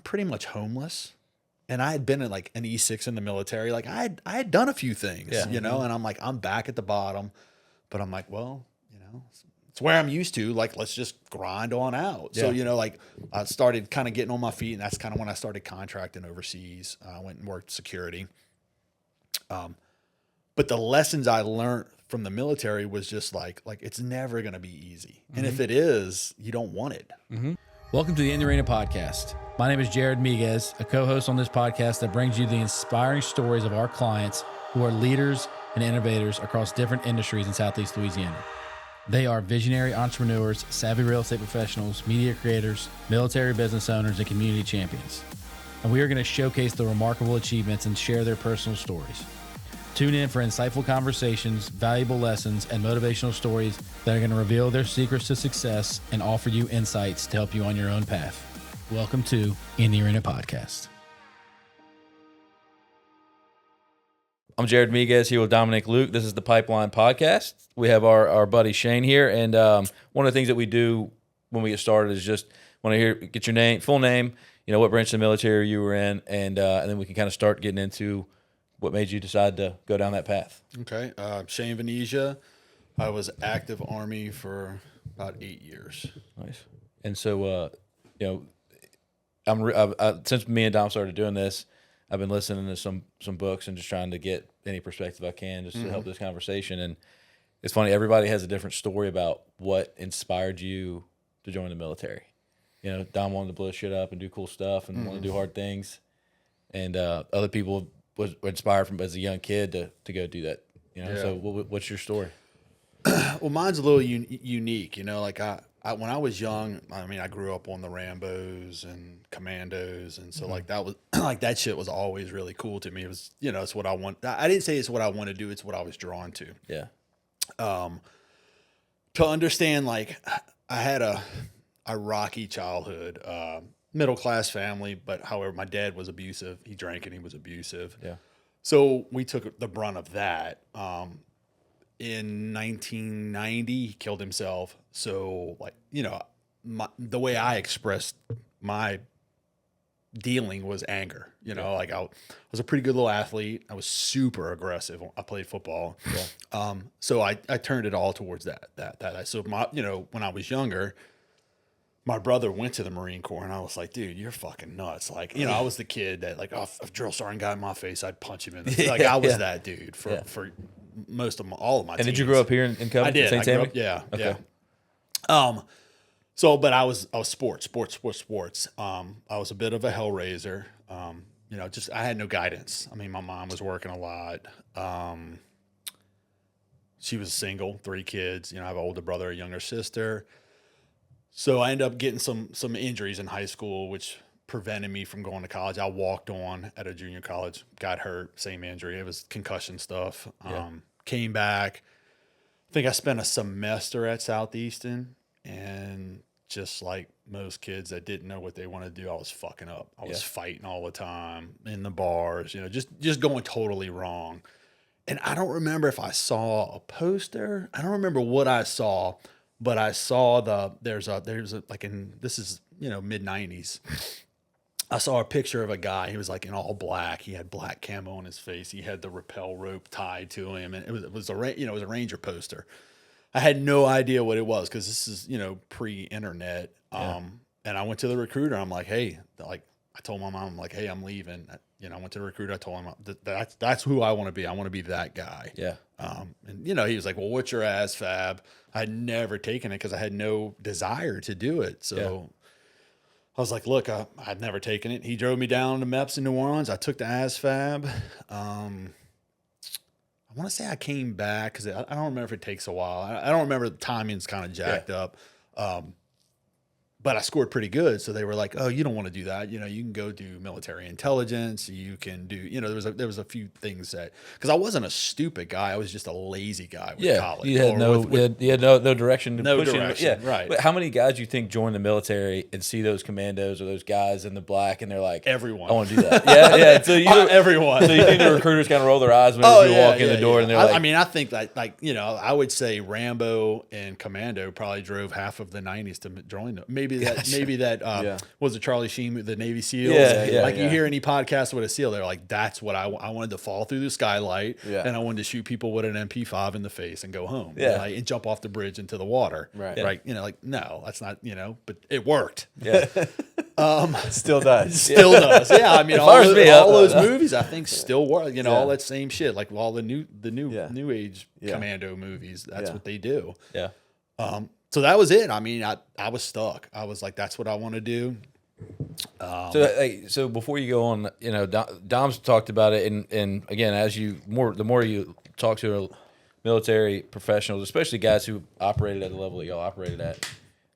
pretty much homeless. And I had been in like an E6 in the military. Like I had done a few things, you know, and I'm like, I'm back at the bottom, but I'm like, well, you know, it's where I'm used to. Like, let's just grind on out. Yeah. So, you know, like I started kind of getting on my feet, and that's kind of when I started contracting overseas. I went and worked security. But the lessons I learned from the military was just like it's never going to be easy. And if it is, you don't want it. Welcome to the In the Arena podcast. My name is Jared Miguez, a co-host on this podcast that brings you the inspiring stories of our clients who are leaders and innovators across different industries in Southeast Louisiana. They are visionary entrepreneurs, savvy real estate professionals, media creators, military business owners, and community champions. And we are going to showcase the remarkable achievements and share their personal stories. Tune in for insightful conversations, valuable lessons, and motivational stories that are going to reveal their secrets to success and offer you insights to help you on your own path. Welcome to In the Arena Podcast. I'm Jared Miguez here with Dominic Luke. This is the Pipeline Podcast. We have our buddy Shane here, and one of the things that we do when we get started is just want to get your name, full name, you know, what branch of the military you were in, and then we can kind of start getting into what made you decide to go down that path. Okay. Shane Venezia. I was active Army for about 8 years. Nice. And so, you know, since me and Dom started doing this, I've been listening to some books and just trying to get any perspective I can just to help this conversation. And it's funny, everybody has a different story about what inspired you to join the military. You know, Dom wanted to blow shit up and do cool stuff and want to do hard things. And other people was inspired from as a young kid to go do that. You know, so what's your story? Well, mine's a little unique. You know, like I when I was young, I mean, I grew up on the Rambos and Commandos, and so like that was like that shit was always really cool to me. It was, you know, it's what I want. I didn't say it's what I want to do. It's what I was drawn to. Yeah. To understand, like I had a rocky childhood, middle class family, but however, my dad was abusive. He drank and he was abusive. Yeah. So we took the brunt of that. In 1990, he killed himself. So, like, you know, the way I expressed my dealing was anger. You know, like I was a pretty good little athlete. I was super aggressive. I played football. Yeah. So I turned it all towards that. So you know, when I was younger, my brother went to the Marine Corps, and I was like, dude, you're fucking nuts. Like, you know, I was the kid that, like, if a drill sergeant got in my face, I'd punch him in the face. Like, I was that dude for all of my teams. And did you grow up here in Covington? I did. St. Tammany? Yeah. Okay. Yeah. So, but I was sports. I was a bit of a hellraiser. You know, just, I had no guidance. I mean, my mom was working a lot. She was single, 3 kids. You know, I have an older brother, a younger sister. So I ended up getting some injuries in high school, which prevented me from going to college. I walked on at a junior college, got hurt, same injury. It was concussion stuff. Came back. I think I spent a semester at Southeastern, and just like most kids that didn't know what they wanted to do, I was fucking up. I was fighting all the time in the bars, you know, just going totally wrong. And I don't remember if I saw a poster. I don't remember what I saw. But I saw there's a like in, this is, you know, mid-90s. I saw a picture of a guy. He was like in all black. He had black camo on his face. He had the rappel rope tied to him, and it was a Ranger poster. I had no idea what it was because this is, you know, pre-internet. And I went to the recruiter. I'm like, hey, like I told my mom, I'm like, hey, I'm leaving. You know, I went to the recruiter. I told him that's who I want to be. I want to be that guy. Yeah. And you know, he was like, well, what's your ASFAB? I had never taken it because I had no desire to do it. So I was like, look, I've never taken it. He drove me down to MEPS in New Orleans. I took the ASFAB. I want to say I came back because I don't remember if it takes a while. I don't remember, the timing's kind of jacked up. But I scored pretty good. So they were like, oh, you don't want to do that. You know, you can go do military intelligence. You can do, you know, there was a few things that, because I wasn't a stupid guy. I was just a lazy guy with college. You had no direction to push direction. Right. But how many guys do you think join the military and see those commandos or those guys in the black and they're like, everyone. I want to do that. Yeah. So everyone. So you think the recruiters kind of roll their eyes when you walk in the door and they're like, I mean, I think that, like, you know, I would say Rambo and Commando probably drove half of the 90s to join them. Maybe maybe that was it Charlie Sheen, the Navy SEALs? You hear any podcast with a SEAL, they're like, that's what I wanted to fall through the skylight, and I wanted to shoot people with an MP5 in the face and go home, and jump off the bridge into the water, right? You know, like, no, that's not, you know, but it worked. Yeah. Still does. Still does. Yeah, I mean, all those movies, I think, still work. You know, all that same shit, like all the new age commando movies. That's what they do. Yeah. So that was it. I mean, I was stuck. I was like, that's what I want to do. So before you go on, you know, Dom's talked about it, and again, the more you talk to military professionals, especially guys who operated at the level that y'all operated at,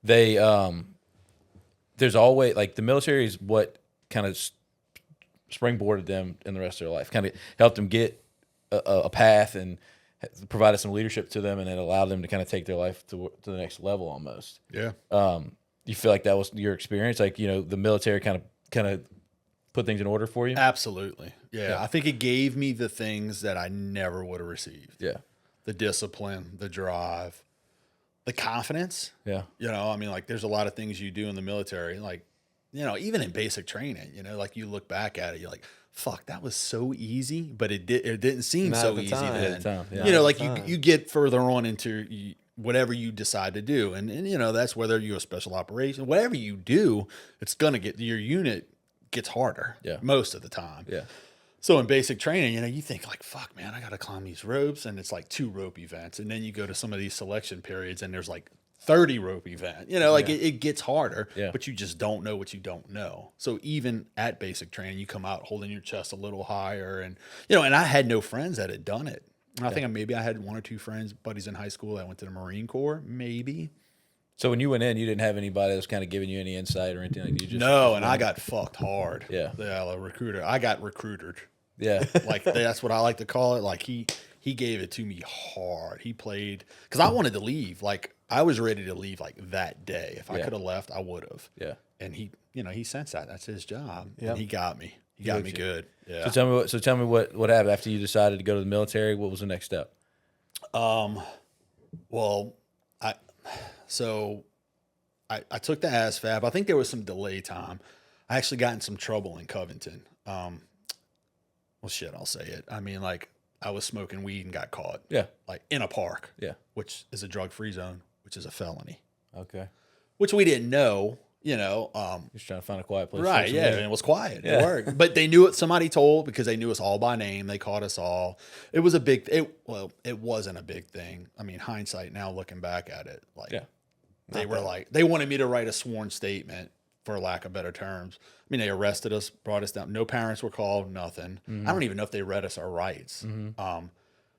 they there's always, like, the military is what kind of springboarded them in the rest of their life, kind of helped them get a path and provided some leadership to them, and it allowed them to kind of take their life to the next level almost. Yeah. You feel like that was your experience? Like, you know, the military kind of put things in order for you? Absolutely. Yeah. I think it gave me the things that I never would have received. Yeah. The discipline, the drive, the confidence. Yeah. You know, I mean, like, there's a lot of things you do in the military, like, you know, even in basic training, you know, like, you look back at it, you're like, fuck, that was so easy, but it didn't seem so easy then. You know, like, you get further on into whatever you decide to do. And you know, that's whether you're a special operation, whatever you do, it's going to get, your unit gets harder most of the time. Yeah. So in basic training, you know, you think like, fuck, man, I got to climb these ropes, and it's like 2 rope events. And then you go to some of these selection periods and there's like 30 rope event, you know, like it gets harder, but you just don't know what you don't know. So even at basic training, you come out holding your chest a little higher, and, you know, and I had no friends that had done it. I think maybe I had 1 or 2 friends, buddies in high school that went to the Marine Corps, maybe. So when you went in, you didn't have anybody that was kind of giving you any insight or anything like that? No, and I got fucked hard. Yeah. The recruiter. I got recruitered. Yeah. Like, that's what I like to call it. Like, he gave it to me hard. He played, because I wanted to leave. Like, I was ready to leave like that day. If I could have left, I would have. Yeah. And he, you know, he sensed that. That's his job. Yep. And he got me. He got me good. Yeah. So tell me what happened after you decided to go to the military. What was the next step? Well, I took the ASVAB. I think there was some delay time. I actually got in some trouble in Covington. Well, shit, I'll say it. I mean, like, I was smoking weed and got caught. Yeah. Like, in a park. Yeah. Which is a drug-free zone, which is a felony. Okay. Which we didn't know, you know. Just trying to find a quiet place. Right, yeah, and it was quiet. Yeah. It worked. But they knew it. Somebody told, because they knew us all by name. They caught us all. It was a big, it wasn't a big thing. I mean, hindsight now, looking back at it, like, they were like, they wanted me to write a sworn statement, for lack of better terms. I mean, they arrested us, brought us down. No parents were called, nothing. Mm-hmm. I don't even know if they read us our rights. Mm-hmm.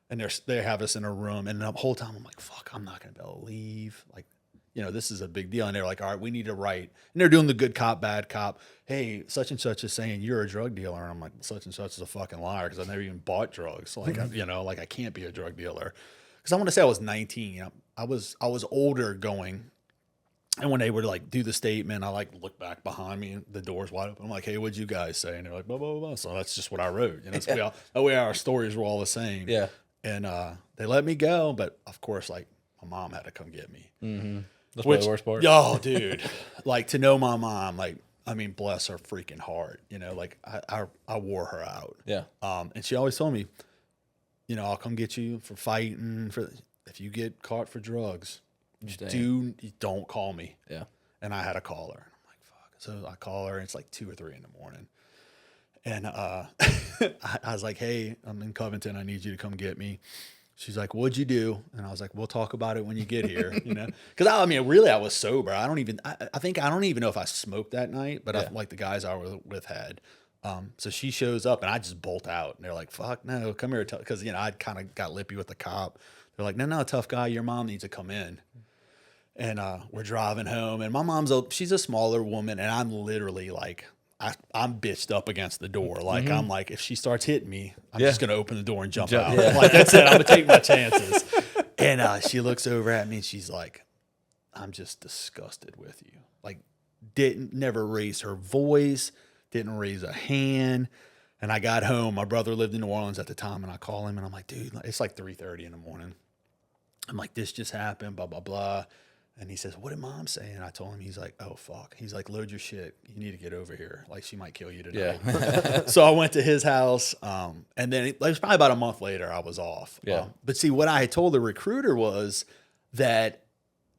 And they have us in a room, and the whole time I'm like, fuck, I'm not going to be able to leave. Like, you know, this is a big deal. And they're like, all right, we need to write. And they're doing the good cop, bad cop. Hey, such and such is saying you're a drug dealer. And I'm like, such and such is a fucking liar, because I never even bought drugs. Like, you know, like, I can't be a drug dealer. Because I want to say I was 19. You know, I was older going. And when they would like do the statement, I like look back behind me and the door's wide open. I'm like, hey, what'd you guys say? And they're like, blah, blah, blah. So that's just what I wrote. You know, that way our stories were all the same. Yeah. And they let me go. But of course, like, my mom had to come get me. Mm-hmm. That's probably the worst part. Oh, dude. Like, to know my mom, like, I mean, bless her freaking heart. You know, like, I wore her out. Yeah. And she always told me, you know, I'll come get you for fighting. If you get caught for drugs, don't call me. Yeah. And I had to call her. I'm like, fuck. So I call her, and it's like 2 or 3 in the morning. And I was like, hey, I'm in Covington. I need you to come get me. She's like, what'd you do? And I was like, we'll talk about it when you get here, you know? Because I mean, really, I was sober. I don't even know if I smoked that night, but I, like, the guys I was with had. So she shows up, and I just bolt out. And they're like, fuck, no, come here. Because, you know, I kind of got lippy with the cop. They're like, no, tough guy. Your mom needs to come in. And we're driving home, and my mom's she's a smaller woman, and I'm literally like, I'm bitched up against the door. Like, I'm like, if she starts hitting me, I'm just going to open the door and jump out. Yeah. Like, that's it. I'm going to take my chances. And she looks over at me, and she's like, I'm just disgusted with you. Like, never raised her voice, didn't raise a hand. And I got home. My brother lived in New Orleans at the time, and I call him, and I'm like, dude, it's like 3:30 in the morning. I'm like, this just happened, blah, blah, blah. And he says, what did mom say? And I told him, he's like, oh, fuck. He's like, load your shit. You need to get over here. Like, she might kill you tonight. Yeah. So I went to his house. And then it was probably about a month later, I was off. Yeah. But see, what I had told the recruiter was that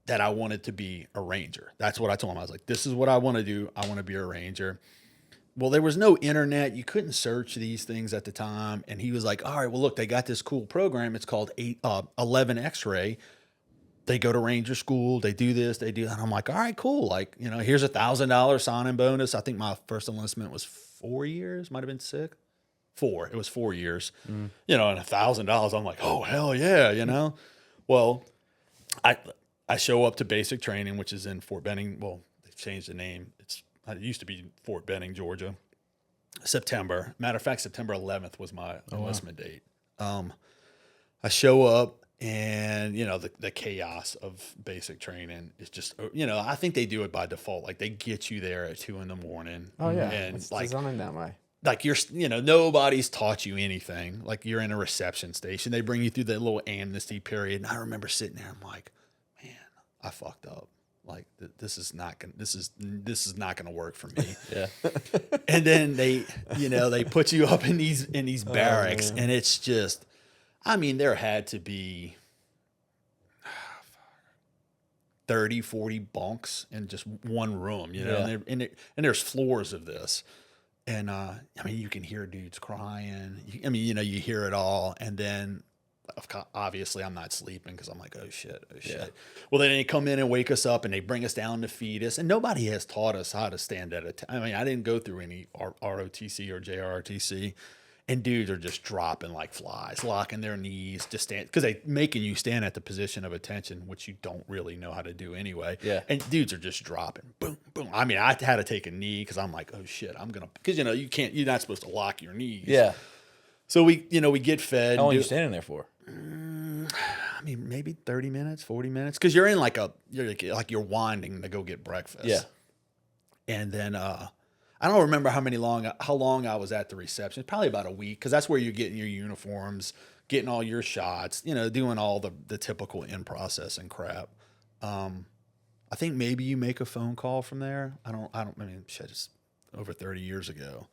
I wanted to be a ranger. That's what I told him. I was like, this is what I want to do. I want to be a ranger. Well, there was no internet. You couldn't search these things at the time. And he was like, all right, well, look, they got this cool program. It's called 11 X-ray. They go to ranger school. They do this. They do that. And I'm like, all right, cool. Like, you know, here's $1,000 sign-in bonus. I think my first enlistment was 4 years. Might have been 6. 4. It was 4 years. You know, and $1,000. I'm like, oh, hell yeah, you know. Well, I show up to basic training, which is in Fort Benning. Well, they've changed the name. It used to be Fort Benning, Georgia. September. Matter of fact, September 11th was my enlistment date. I show up. And, you know, the chaos of basic training is just, you know, I think they do it by default. Like, they get you there at 2 a.m. Oh, yeah. And it's like, designed that way. Like, you know, nobody's taught you anything. Like, you're in a reception station. They bring you through that little amnesty period. And I remember sitting there, I'm like, man, I fucked up. Like, this is not gonna work for me. Yeah. And then they put you up in these barracks, and it's just, I mean, there had to be 30, 40 bunks in just one room, you know, Yeah. and there's floors of this. And, I mean, you can hear dudes crying. You hear it all. And then obviously I'm not sleeping because I'm like, oh shit. Yeah. Well, then they come in and wake us up and they bring us down to feed us. And nobody has taught us how to stand at a I mean, I didn't go through any ROTC or JROTC. And dudes are just dropping like flies, locking their knees, just stand, because they making you stand at the position of attention, which you don't really know how to do anyway. Yeah. And dudes are just dropping, boom, boom. I mean, I had to take a knee because I'm like, oh shit, because you know you're not supposed to lock your knees. Yeah. So we get fed. How long are you standing there for? I mean, maybe 30 minutes, 40 minutes, because you're in you're winding to go get breakfast. Yeah. And then I don't remember how long I was at the reception. Probably about a week, because that's where you're getting your uniforms, getting all your shots, you know, doing all the typical in-process and crap. I think maybe you make a phone call from there. I mean, shit, it's over 30 years ago.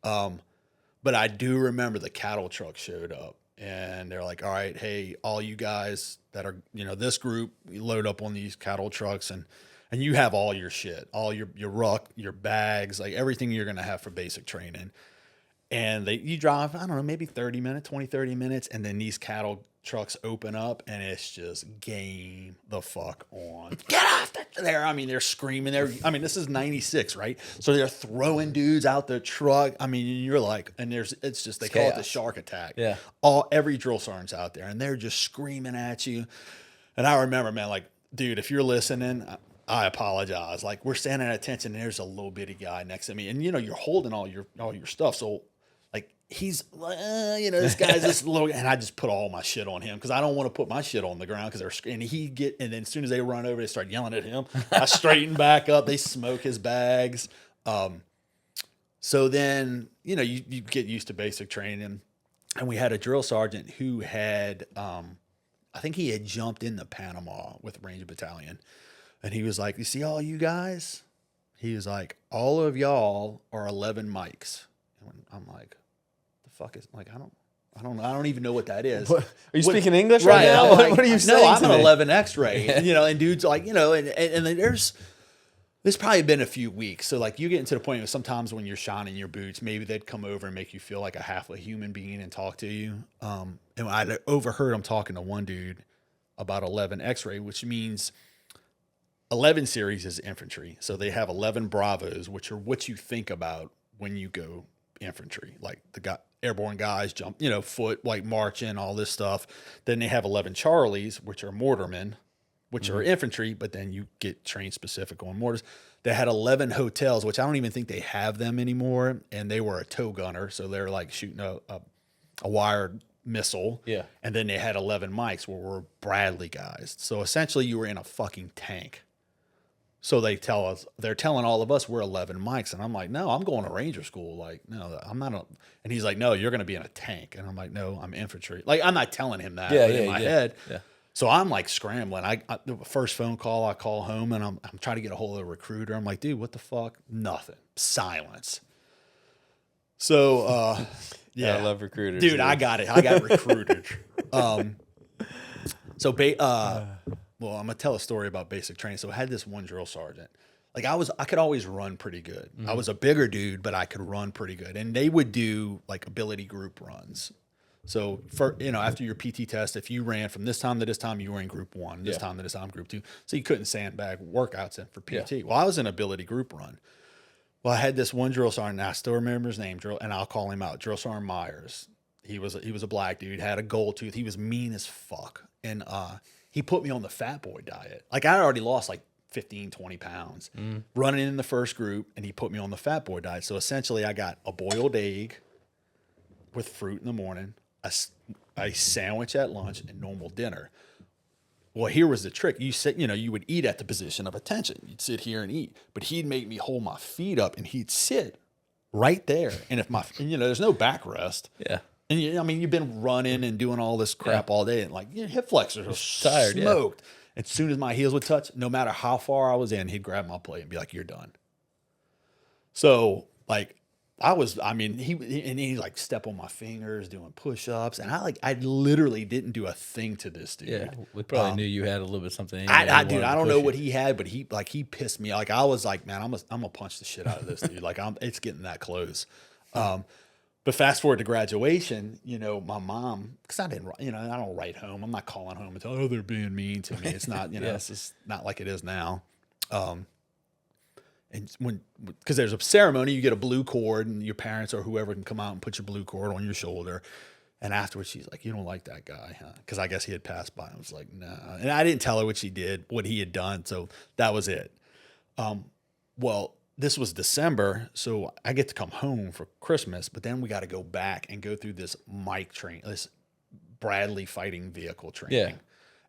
But I do remember the cattle truck showed up, and they're like, all right, hey, all you guys that are, you know, this group, you load up on these cattle trucks, and you have all your shit, all your ruck, your bags, like everything you're going to have for basic training. And you drive, I don't know, maybe 30 minutes. And then these cattle trucks open up and it's just game the fuck on. Get off there. I mean, they're screaming. This is 96, right? So they're throwing dudes out the truck. I mean, you're like, and they call it the shark attack. Yeah. Every drill sergeant's out there and they're just screaming at you. And I remember, man, like, dude, if you're listening, I apologize. Like, we're standing at attention, and there's a little bitty guy next to me, and you know you're holding all your stuff. So, like, he's, this guy's this little, and I just put all my shit on him because I don't want to put my shit on the ground because and then as soon as they run over, they start yelling at him. I straighten back up. They smoke his bags. So then you get used to basic training, and we had a drill sergeant who had, I think he had jumped into Panama with Ranger Battalion. And he was like, you see all you guys? He was like, all of y'all are 11 mics. And I'm like, the fuck is, like, I don't even know what that is. What, are you speaking English right now? Like, what are you saying? No, I'm to an me? 11 X-ray. And dudes like, and then there's probably been a few weeks. So like you get into the point where sometimes when you're shining your boots, maybe they'd come over and make you feel like a half a human being and talk to you. And I overheard him talking to one dude about 11 X-ray, which means 11 series is infantry. So they have 11 Bravos, which are what you think about when you go infantry. Like the airborne guys jump, foot, like marching, all this stuff. Then they have 11 Charlies, which are mortarmen, which are infantry, but then you get trained specific on mortars. They had 11 hotels, which I don't even think they have them anymore. And they were a tow gunner. So they're like shooting a wired missile. Yeah. And then they had 11 mics where were Bradley guys. So essentially you were in a fucking tank. So they're telling all of us we're 11 mics. And I'm like, no, I'm going to Ranger school. Like, no, I'm not. And he's like, no, you're going to be in a tank. And I'm like, no, I'm infantry. Like, I'm not telling him that in my head. Yeah. So I'm like scrambling. The first phone call, I call home and I'm trying to get a hold of a recruiter. I'm like, dude, what the fuck? Nothing. Silence. So, yeah, I love recruiters, dude. I got it. I got recruited. Well, I'm gonna tell a story about basic training. So I had this one drill sergeant. Like I could always run pretty good. I was a bigger dude, but I could run pretty good. And they would do like ability group runs. So after your PT test, if you ran from this time to this time, you were in group 1, this time to this time, group 2. So you couldn't sandbag workouts in for PT. Yeah. Well, I was in ability group run. Well, I had this one drill sergeant, and I still remember his name, and I'll call him out, Drill Sergeant Myers. He was a black dude, had a gold tooth. He was mean as fuck. And he put me on the fat boy diet. Like I already lost like 15, 20 pounds running in the first group, and he put me on the fat boy diet. So essentially I got a boiled egg with fruit in the morning, a sandwich at lunch, and normal dinner. Well, here was the trick. You would eat at the position of attention. You'd sit here and eat, but he'd make me hold my feet up and he'd sit right there. And there's no backrest. Yeah. And you've been running and doing all this crap all day, and like your hip flexors are tired, smoked. Yeah. As soon as my heels would touch, no matter how far I was in, he'd grab my plate and be like, "You're done." So like he like step on my fingers doing push-ups, and I literally didn't do a thing to this dude. Yeah, we probably knew you had a little bit something in you. I don't know what he had, but he pissed me. Like I was like, man, I'm gonna punch the shit out of this dude. Like it's getting that close. But fast forward to graduation, my mom, because I didn't, I don't write home. I'm not calling home and telling, oh, they're being mean to me. It's not, it's just not like it is now. And because there's a ceremony, you get a blue cord, and your parents or whoever can come out and put your blue cord on your shoulder. And afterwards, she's like, you don't like that guy, huh? Because I guess he had passed by. I was like, no. Nah. And I didn't tell her what he had done. So that was it. Well, this was December, so I get to come home for Christmas, but then we got to go back and go through this this Bradley fighting vehicle training. Yeah.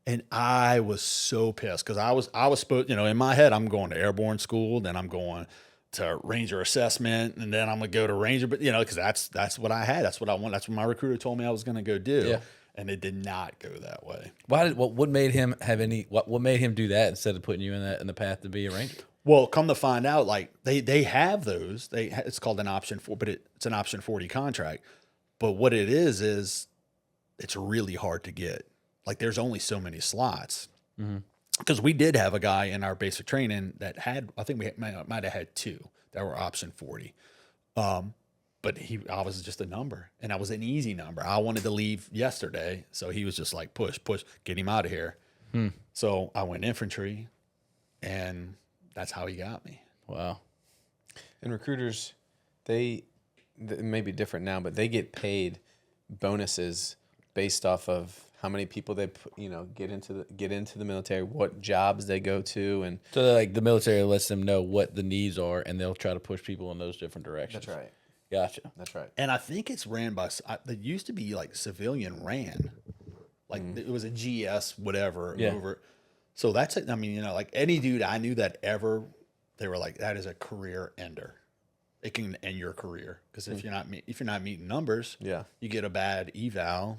And I was so pissed because I was supposed, in my head, I'm going to airborne school, then I'm going to Ranger assessment, and then I'm going to go to Ranger, but because that's what I had. That's what I want. That's what my recruiter told me I was going to go do. Yeah. And it did not go that way. What made him what made him do that instead of putting you in the path to be a Ranger? Well, come to find out, like they have those. It's called an option 4, but it's an option 40 contract. But what it is it's really hard to get. Like there's only so many slots. Because we did have a guy in our basic training that I think we might have had 2 that were option 40. But I was just a number, and I was an easy number. I wanted to leave yesterday, so he was just like, push, get him out of here. So I went infantry, and that's how he got me. Wow. And recruiters, they may be different now, but they get paid bonuses based off of how many people they get into the military, what jobs they go to, and so like the military lets them know what the needs are, and they'll try to push people in those different directions. That's right. Gotcha. That's right. And I think it's ran by. It used to be like civilian ran, like it was a GS whatever over. So that's it. I mean, like any dude I knew that they were like, that is a career ender. It can end your career because if you're not meeting numbers, you get a bad eval.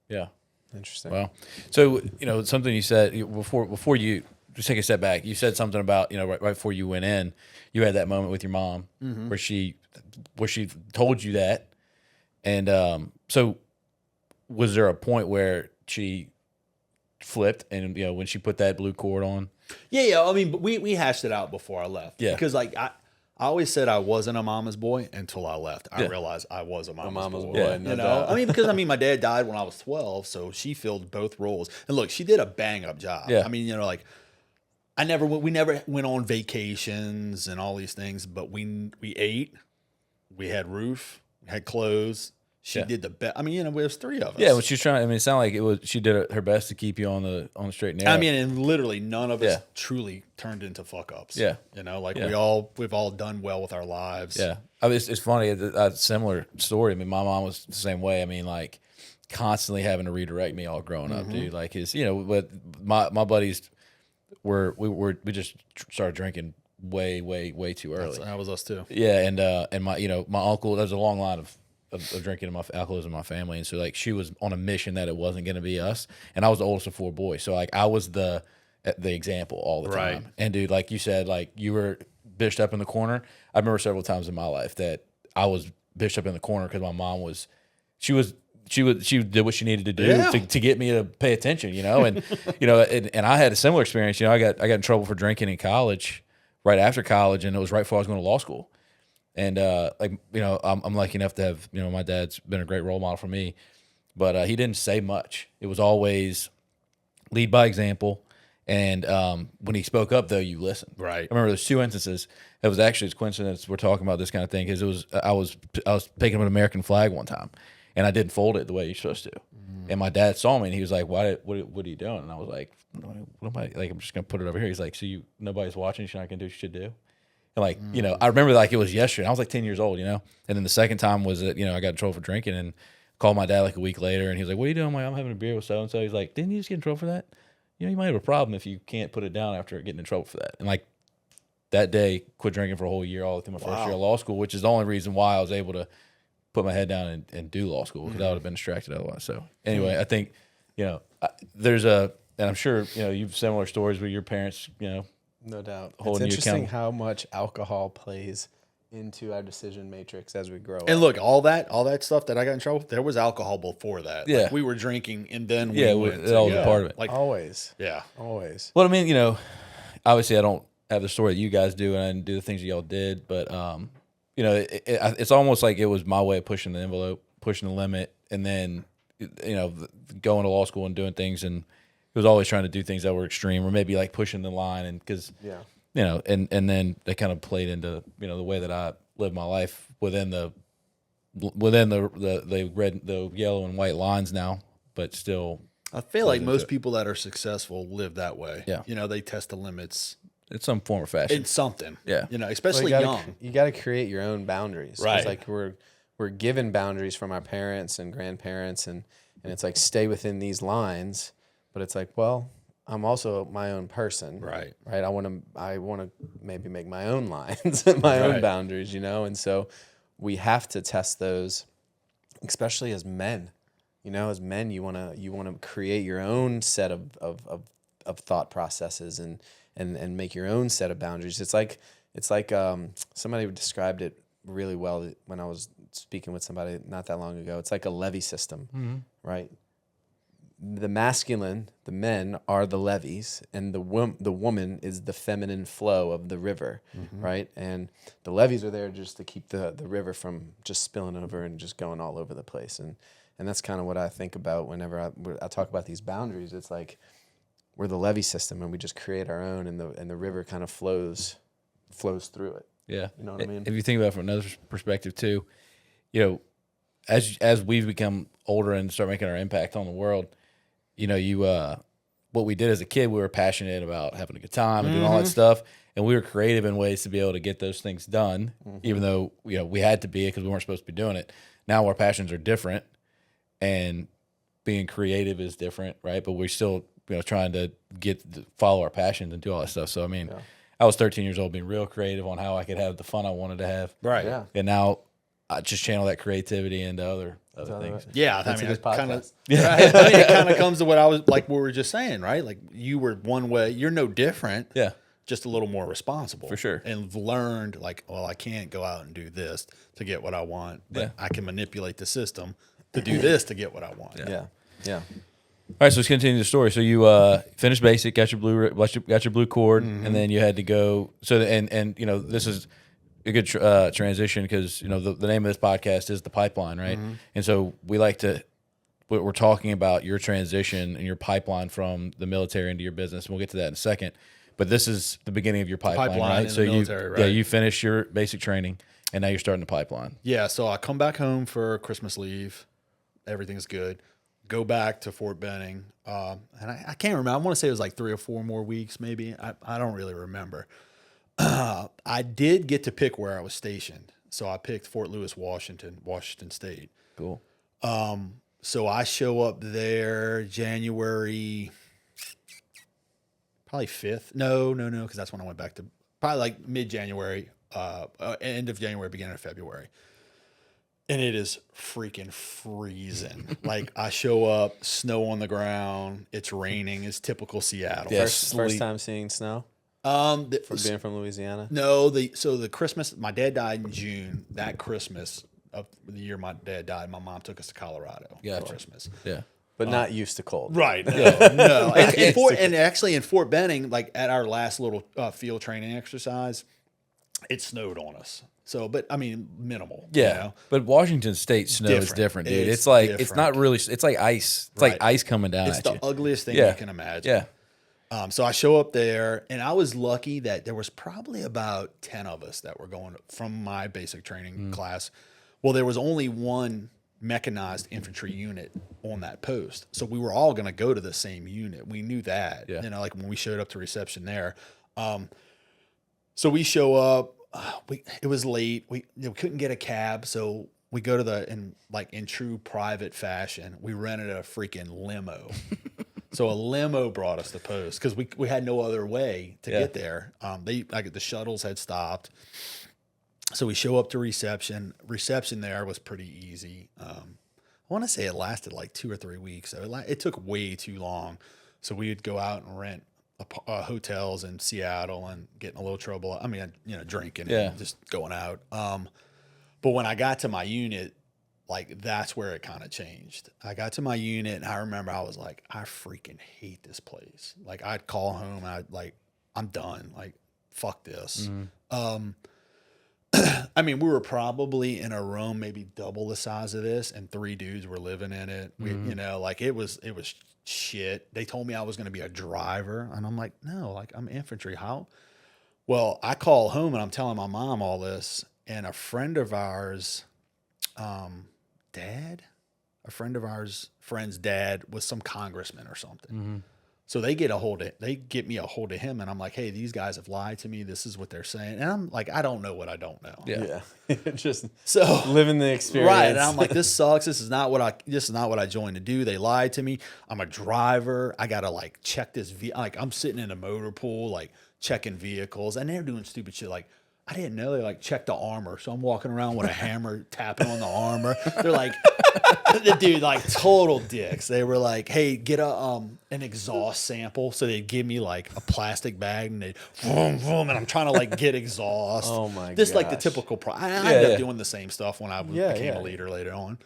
Yeah. Interesting. Well, so something you said before you just take a step back. You said something about right before you went in, you had that moment with your mom where she told you that, and so was there a point where she flipped and when she put that blue cord on? Yeah. I mean, we hashed it out before I left. Yeah. Because like I always said I wasn't a mama's boy until I left. I realized I was a mama's boy. Yeah, no doubt. I mean, because my dad died when I was 12, so she filled both roles. And look, she did a bang up job. Yeah. I mean, like we never went on vacations and all these things, but we ate, we had roof, we had clothes. She did the best. I mean, there was 3 of us. Yeah, well, she was trying. I mean, it sounded like she did her best to keep you on the straight and narrow. I mean, and literally none of us truly turned into fuck ups. Yeah, we've all done well with our lives. Yeah, I mean, it's funny. A similar story. I mean, my mom was the same way. I mean, like constantly having to redirect me all growing up, dude. Like but my buddies we just started drinking way too early. That was us too. Yeah, and my my uncle. There's a long line of of drinking and alcoholism in my family, and so like she was on a mission that it wasn't going to be us, and I was the oldest of 4 boys, so like I was the example all the Right. time. And dude, like you said, like you were bitched up in the corner. I remember several times in my life that I was bitched up in the corner because my mom was, she did what she needed to do Yeah. to get me to pay attention, and and I had a similar experience. I got in trouble for drinking in college, right after college, and it was right before I was going to law school. And I'm lucky enough to have my dad's been a great role model for me, but he didn't say much. It was always lead by example. And when he spoke up, though, you listened. Right. I remember there's 2 instances. It was actually a coincidence we're talking about this kind of thing because I was picking up an American flag one time, and I didn't fold it the way you're supposed to. And my dad saw me, and he was like, what are you doing? And I was like, what am I, like, I'm just going to put it over here. He's like, so nobody's watching, you're not going to do what you should do? And like, I remember like it was yesterday. I was like 10 years old, And then the second time was that, I got in trouble for drinking and called my dad like a week later, and he was like, what are you doing? I'm like, I'm having a beer with so-and-so. He's like, didn't you just get in trouble for that? You might have a problem if you can't put it down after getting in trouble for that. And like that day, quit drinking for a whole year, all through my first year of law school, which is the only reason why I was able to put my head down and do law school, because I would have been distracted otherwise. So anyway, I think, there's and I'm sure, you've similar stories with your parents, No doubt. It's holding you interesting accountable. how much alcohol plays into our decision matrix as we grow up. And look, all that stuff that I got in trouble, there was alcohol before that. Yeah. Like we were drinking and then Yeah, we went. it all was a part of it. Like, Always. yeah. Always. Well, I mean, obviously I don't have the story that you guys do, and I didn't do the things that y'all did, but it's almost like it was my way of pushing the envelope, pushing the limit, and then going to law school and doing things, and it was always trying to do things that were extreme or maybe like pushing the line, and because and then they kind of played into the way that I live my life within the red, the yellow and white lines now, but still. I feel like most people that are successful live that way. Yeah. They test the limits It's some form of fashion. in something. Yeah. Especially young. You got to create your own boundaries. Right. It's like we're given boundaries from our parents and grandparents, and it's like stay within these lines. But it's like, well, I'm also my own person. Right. Right. I want to maybe make my own lines and my own Right. boundaries. And so we have to test those, especially as men. As men, you want to create your own set of thought processes and make your own set of boundaries. It's like somebody described it really well when I was speaking with somebody not that long ago. It's like a levee system, right? The masculine, the men are the levees, and the woman is the feminine flow of the river, right? And the levees are there just to keep the river from just spilling over and just going all over the place. And that's kind of what I think about whenever I talk about these boundaries. It's like we're the levee system, and we just create our own, and the river kind of flows through it. Yeah. You know what I mean? If you think about it from another perspective too, as we've become older and start making our impact on the world, what we did as a kid, we were passionate about having a good time and doing all that stuff. And we were creative in ways to be able to get those things done, even though, we had to be because we weren't supposed to be doing it. Now our passions are different, and being creative is different, right? But we're still, trying to follow our passions and do all that stuff. So, I mean, I was 13 years old being real creative on how I could have the fun I wanted to have. Right. Yeah. And now I just channel that creativity into other things. Yeah. That's I mean, this podcast. it kind of comes to what I was like, what we were just saying, right? Like you were one way, you're no different. Yeah. Just a little more responsible. For sure. And learned like, well, I can't go out and do this to get what I want, but I can manipulate the system to do this to get what I want. Yeah. Yeah. All right, so let's continue the story. So you finished basic, got your blue cord, and then you had to go. So and this is a good transition because the name of this podcast is The Pipeline, right? And so we're talking about your transition and your pipeline from the military into your business, and we'll get to that in a second. But this is the beginning of your pipeline, right? in So the military, right? you finished your basic training, and now you're starting the pipeline. Yeah. So I come back home for Christmas leave. Everything's good. Go back to Fort Benning. And I can't remember. I want to say it was like 3 or 4 more weeks, maybe. I don't really remember. I did get to pick where I was stationed. So I picked Fort Lewis, Washington State. Cool. So I show up there January, probably 5th. No, because that's when I went back to probably like mid-January, end of January, beginning of February. And it is freaking freezing. Like I show up, snow on the ground. It's raining. It's typical Seattle. Yeah. First time seeing snow From being from Louisiana. No, the Christmas. My dad died in June. That Christmas of the year my dad died, my mom took us to Colorado for Christmas. Yeah. But not used to cold. Right. No. No. And actually in Fort Benning, like at our last little field training exercise, it snowed on us. So, but I mean, minimal. Yeah. You know? But Washington State snow is different, dude. It's It's like, it's different. not really, it's like ice. It's Right. like ice coming down It's at the you. ugliest thing Yeah. you can imagine. Yeah. So I show up there, and I was lucky that there was probably about 10 of us that were going from my basic training class. Well, there was only one mechanized infantry unit on that post. So we were all going to go to the same unit. We knew that, Yeah. you know, like when we showed up to reception there. So we show up, it was late. We couldn't get a cab. So we go to in true private fashion, we rented a freaking limo. So a limo brought us to post because we had no other way to get there. The shuttles had stopped. So we show up to reception. Reception there was pretty easy. I want to say it lasted like 2 or 3 weeks. So it took way too long. So we would go out and rent hotels in Seattle and get in a little trouble. I mean, drinking and just going out. But when I got to my unit, like that's where it kind of changed. I got to my unit and I remember I was like, I freaking hate this place. Like I'd call home and I'm done. Like, fuck this. I mean, we were probably in a room maybe double the size of this, and 3 dudes were living in it. We, it was shit. They told me I was going to be a driver, and I'm like, no, like I'm infantry. How? Well, I call home and I'm telling my mom all this, and a friend of ours, friend's dad was some congressman or something. So they get me a hold of him, and I'm like, hey, these guys have lied to me. This is what they're saying. And I'm like, I don't know what I don't know. Yeah. Just So living the experience. right. And I'm like, this sucks. This is not what I joined to do. They lied to me. I'm a driver. I gotta check this I'm sitting in a motor pool, checking vehicles, and they're doing stupid shit like I didn't know they check the armor. So I'm walking around with a hammer tapping on the armor. They're like, the dude, total dicks. They were like, hey, get an exhaust sample. So they'd give me a plastic bag and they'd vroom, vroom, and I'm trying to get exhaust. Oh my Just the gosh. typical I ended up doing the same stuff when I became a leader later on.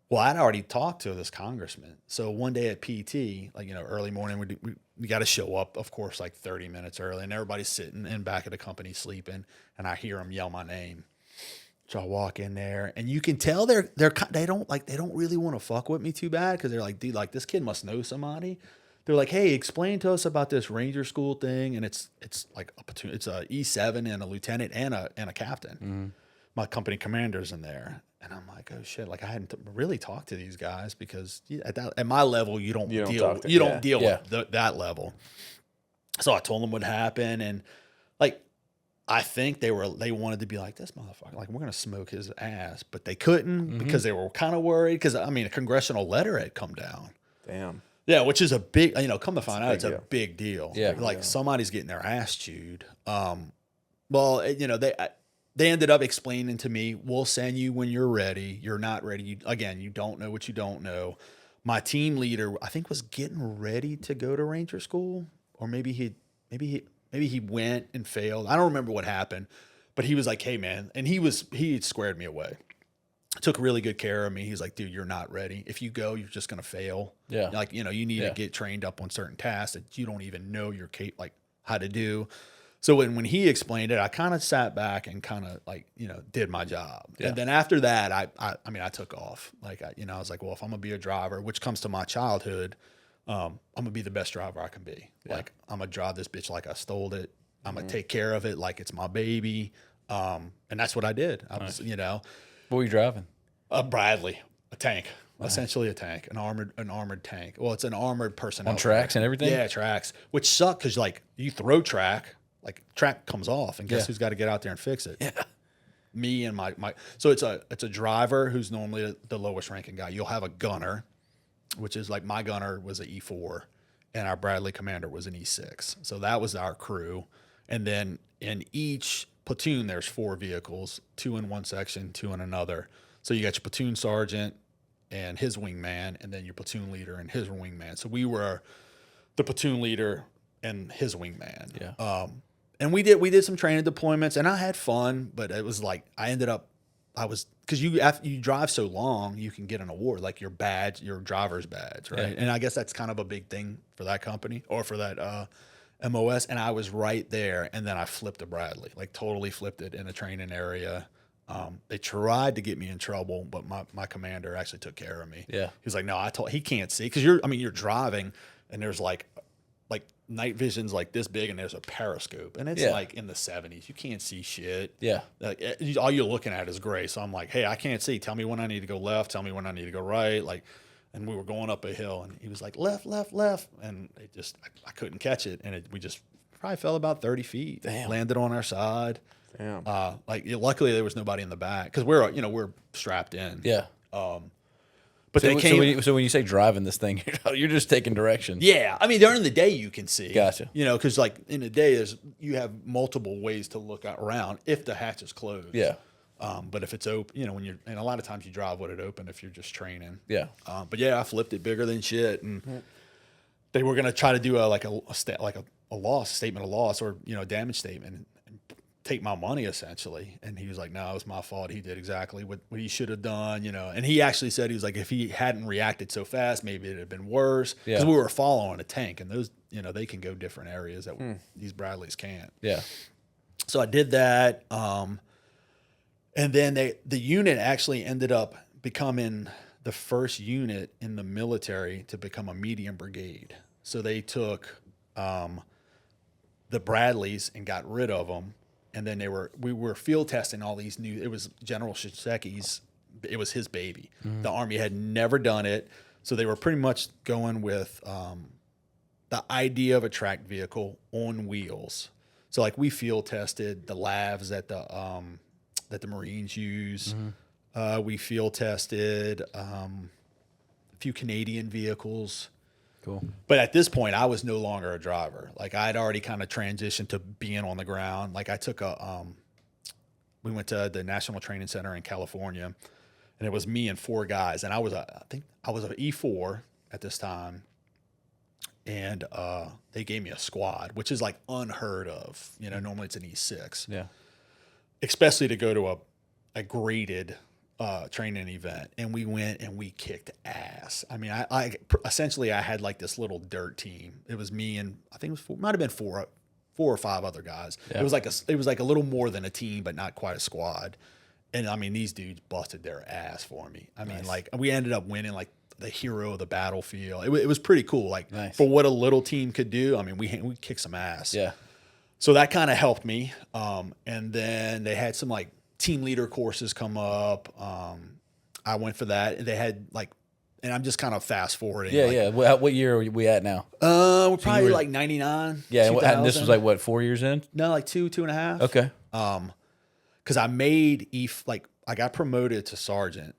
Well, I'd already talked to this congressman. So one day at PT, early morning, we got to show up, of course, 30 minutes early, and everybody's sitting in back of the company sleeping, and I hear them yell my name. So I walk in there, and you can tell they don't really want to fuck with me too bad because they're like, dude, this kid must know somebody. They're like, hey, explain to us about this Ranger School thing, and it's it's a E7 and a lieutenant and a captain. My company commander's in there. And I'm like, oh shit! I hadn't really talked to these guys because at my level, you don't deal with that level. So I told them what happened, and I think they wanted to be like this motherfucker, we're gonna smoke his ass, but they couldn't because they were kind of worried because a congressional letter had come down. Damn. Yeah, which is a big, come to find out, it's a big deal. Yeah, somebody's getting their ass chewed. Well, they ended up explaining to me, we'll send you when you're ready. You're not ready. You don't know what you don't know. My team leader, I think, was getting ready to go to Ranger School, or maybe he went and failed. I don't remember what happened, but he was like, hey man, and he squared me away. Took really good care of me. He's like, dude, you're not ready. If you go, you're just going to fail. Yeah. You need to get trained up on certain tasks that you don't even know you're how to do. So when he explained it, I kind of sat back and kind of did my job. Yeah. And then after that, I took off. I was like, well, if I'm gonna be a driver, which comes to my childhood, I'm gonna be the best driver I can be. Yeah. I'm gonna drive this bitch like I stole it. I'm gonna take care of it like it's my baby. And that's what I did. I was, What were you driving? a Bradley, a tank, essentially a tank, an armored tank. Well, it's an armored personnel On tracks and everything? Yeah, tracks, which suck because you throw track. Track comes off, and guess who's got to get out there and fix it? Yeah, me and my. So it's a driver who's normally the lowest ranking guy. You'll have a gunner, which is my gunner was an E4, and our Bradley commander was an E6. So that was our crew, And then in each platoon, there's 4 vehicles, 2 in one section, 2 in another. So you got your platoon sergeant and his wingman, and then your platoon leader and his wingman. So we were the platoon leader and his wingman. Yeah. And we did some training deployments, and I had fun, but it was like because after you drive so long, you can get an award, like your badge, your driver's badge, right? Yeah. And I guess that's kind of a big thing for that company or for that MOS. And I was right there, and then I flipped a Bradley, like totally flipped it in a training area. They tried to get me in trouble, but my commander actually took care of me. Yeah. He was like, no, he can't see, because you're driving, and there's like night vision's like this big, and there's a periscope, and it's like in the 70s. You can't see shit. Yeah. Like all you're looking at is gray. So I'm like, hey, I can't see. Tell me when I need to go left. Tell me when I need to go right. Like, and we were going up a hill, and he was like, left, and I couldn't catch it, and we just probably fell about 30 feet. Damn. Landed on our side. Damn. Luckily there was nobody in the back, because we're strapped in. Yeah. But they came. So when you say driving this thing, you're just taking directions. Yeah, I mean, during the day you can see. Gotcha. Because like in the day you have multiple ways to look around if the hatch is closed. Yeah. But if it's open, and a lot of times you drive with it open if you're just training. Yeah. But yeah, I flipped it bigger than shit, and they were gonna try to do a loss statement of loss, or a damage statement, and take my money essentially. And he was like, no, it was my fault. He did exactly what he should have done, and he actually said, he was like, if he hadn't reacted so fast, maybe it'd have been worse, because we were following a tank, and those, they can go different areas that these Bradleys can't. Yeah. So I did that. And then the unit actually ended up becoming the first unit in the military to become a medium brigade. So they took the Bradleys and got rid of them. And then we were field testing all these new. It was General Shiseki's. It was his baby. The Army had never done it, so they were pretty much going with the idea of a tracked vehicle on wheels. So like we field tested the lavs that the Marines use. We field tested a few Canadian vehicles. Cool. But at this point, I was no longer a driver. Like I had already kind of transitioned to being on the ground. Like I took we went to the National Training Center in California, and it was me and 4 guys. And I think I was an E4 at this time. And they gave me a squad, which is like unheard of. Normally it's an E6. Yeah. Especially to go to a graded training event, and we went and we kicked ass. I mean, I essentially had like this little dirt team. It was me and I think might have been four or 5 other guys. Yeah. It was like a little more than a team, but not quite a squad. And I mean, these dudes busted their ass for me. I mean, like we ended up winning like the hero of the battlefield. It was pretty cool. Like for what a little team could do. I mean, we kicked some ass. Yeah. So that kind of helped me. And then they had some like team leader courses come up. I went for that. They had like, and I'm just kind of fast forwarding. Yeah, like, What year are we at now? We're probably like 99. Yeah, 2000. and this was like what, 4 years in? No, like 2.5. Okay. Because I made I got promoted to sergeant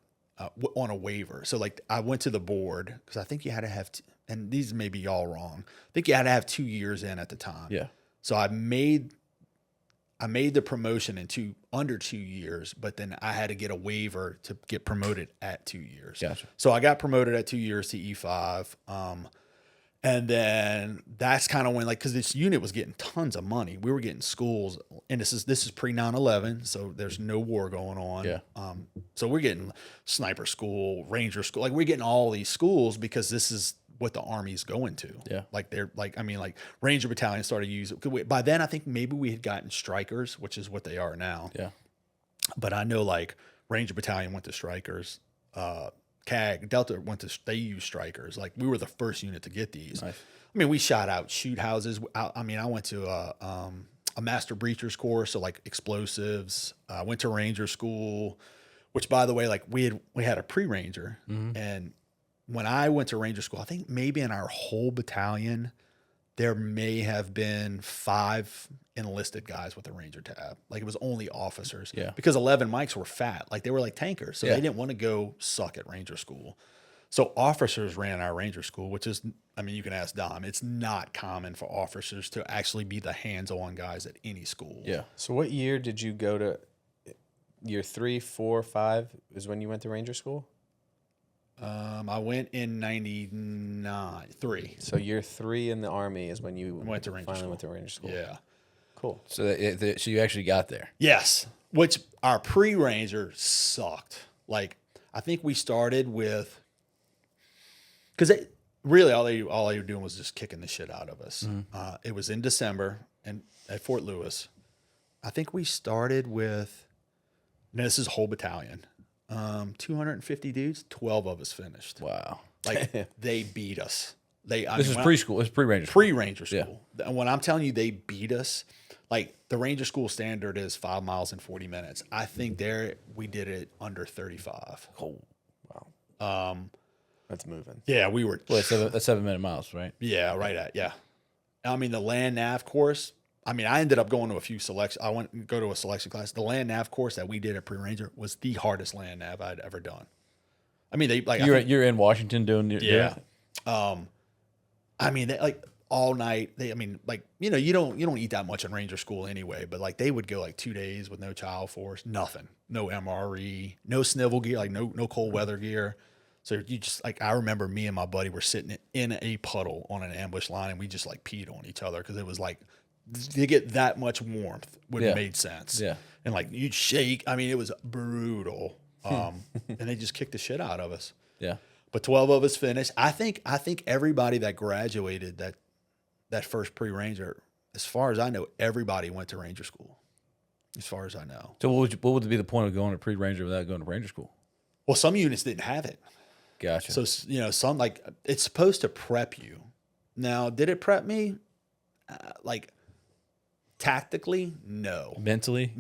on a waiver. So like I went to the board, because I think you had to have, and these may be all wrong, I think you had to have 2 years in at the time. Yeah. So I made the promotion in under 2 years, but then I had to get a waiver to get promoted at 2 years. Gotcha. So I got promoted at 2 years to E5. And then that's kind of when, like, because this unit was getting tons of money. We were getting schools, and this is pre 9/11, so there's no war going on. Yeah. So we're getting sniper school, ranger school, like we're getting all these schools because this is what the Army's going to. Yeah. Like they're like, I mean, like Ranger Battalion started using. By then, I think maybe we had gotten strikers, which is what they are now. Yeah. But I know like Ranger Battalion went to strikers. CAG Delta they use strikers. Like we were the first unit to get these. Nice. I mean, we shot out shoot houses. I mean, I went to a master breachers course, so like explosives. I went to Ranger school, which by the way, like we had a pre-Ranger, and when I went to Ranger school, I think maybe in our whole battalion, there may have been 5 enlisted guys with a Ranger tab. Like it was only officers. Yeah. Because 11 Mikes were fat. Like they were like tankers. So Yeah. they didn't want to go suck at Ranger school. So officers ran our Ranger school, which is, I mean, you can ask Dom. It's not common for officers to actually be the hands-on guys at any school. Yeah. So what year did you go to? Year 3, 4, 5 is when you went to Ranger school? I went in 99, 3. So year 3 in the Army is when you Went to Ranger finally school. went to Ranger school. Yeah. Cool. So so you actually got there. Yes. Which our pre-Ranger sucked. Like, I think we started with, because really all they were doing was just kicking the shit out of us. It was in December and at Fort Lewis. I think we started with, and this is a whole battalion, 250 dudes. 12 of us finished. Wow. Like they beat us. This is preschool. It's pre-Ranger. Pre-Ranger school. And when I'm telling you they beat us, like the Ranger school standard is 5 miles in 40 minutes. I think there we did it under 35. Oh, Wow. That's moving. Yeah, we were. well, that's 7 minute miles, right? Yeah, right at, yeah. I mean, the land nav course, I mean, I ended up going to a few selections. I went to go to a selection class. The land nav course that we did at Pre-Ranger was the hardest land nav I'd ever done. I mean, they like You're in Washington doing yeah. I mean, they, like all night. I mean, like you don't eat that much in Ranger school anyway. But like they would go like 2 days with no child force, nothing, no MRE, no snivel gear, like no cold weather gear. So you just like I remember me and my buddy were sitting in a puddle on an ambush line, and we just like peed on each other because it was like to get that much warmth would have made sense. Yeah, and like you'd shake. I mean, it was brutal. And they just kicked the shit out of us. yeah. But 12 of us finished. I think everybody that graduated that first pre-Ranger, as far as I know, everybody went to Ranger school. As far as I know. So what would be the point of going to pre-Ranger without going to Ranger school? Well, some units didn't have it. Gotcha. So some like it's supposed to prep you. Now, did it prep me? Like tactically, no. mentally,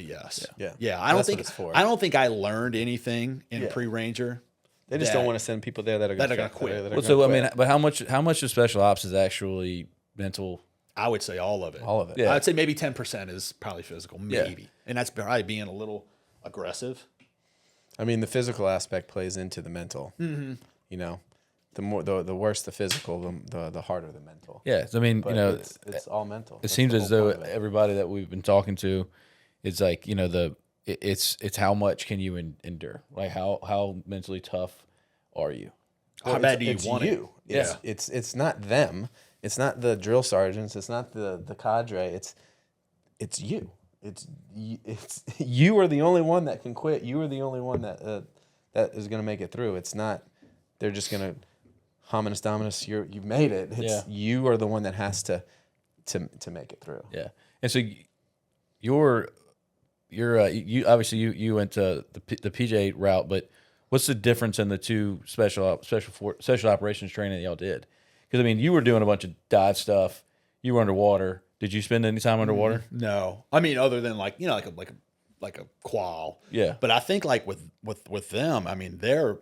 yes. Yeah. I don't That's what think it's for. I don't think I learned anything in pre-Ranger. They just don't want to send people there that are going to quit. well, so I mean, but how much of special ops is actually mental? I would say all of it. All of it. Yeah. I'd say maybe 10% is probably physical, maybe. And that's probably being a little aggressive. I mean, the physical aspect plays into the mental. Mm-hmm. You know, the worse the physical, the harder the mental. Yeah, I mean, But it's all mental. it seems as though everybody that we've been talking to is like, it's how much can you endure? Like how mentally tough are you? How bad do you it's want you. it? It's not them. It's not the drill sergeants. It's not the cadre. It's you. It's you are the only one that can quit. You are the only one that is going to make it through. It's not. They're just going to hominis dominus. You made it. You are the one that has to make it through. Yeah, and so you obviously you went to the PJ route, but what's the difference in the two special operations training that y'all did? Because I mean, you were doing a bunch of dive stuff. You were underwater. Did you spend any time underwater? No. I mean, other than like a qual. Yeah. But I think like with them, I mean, they're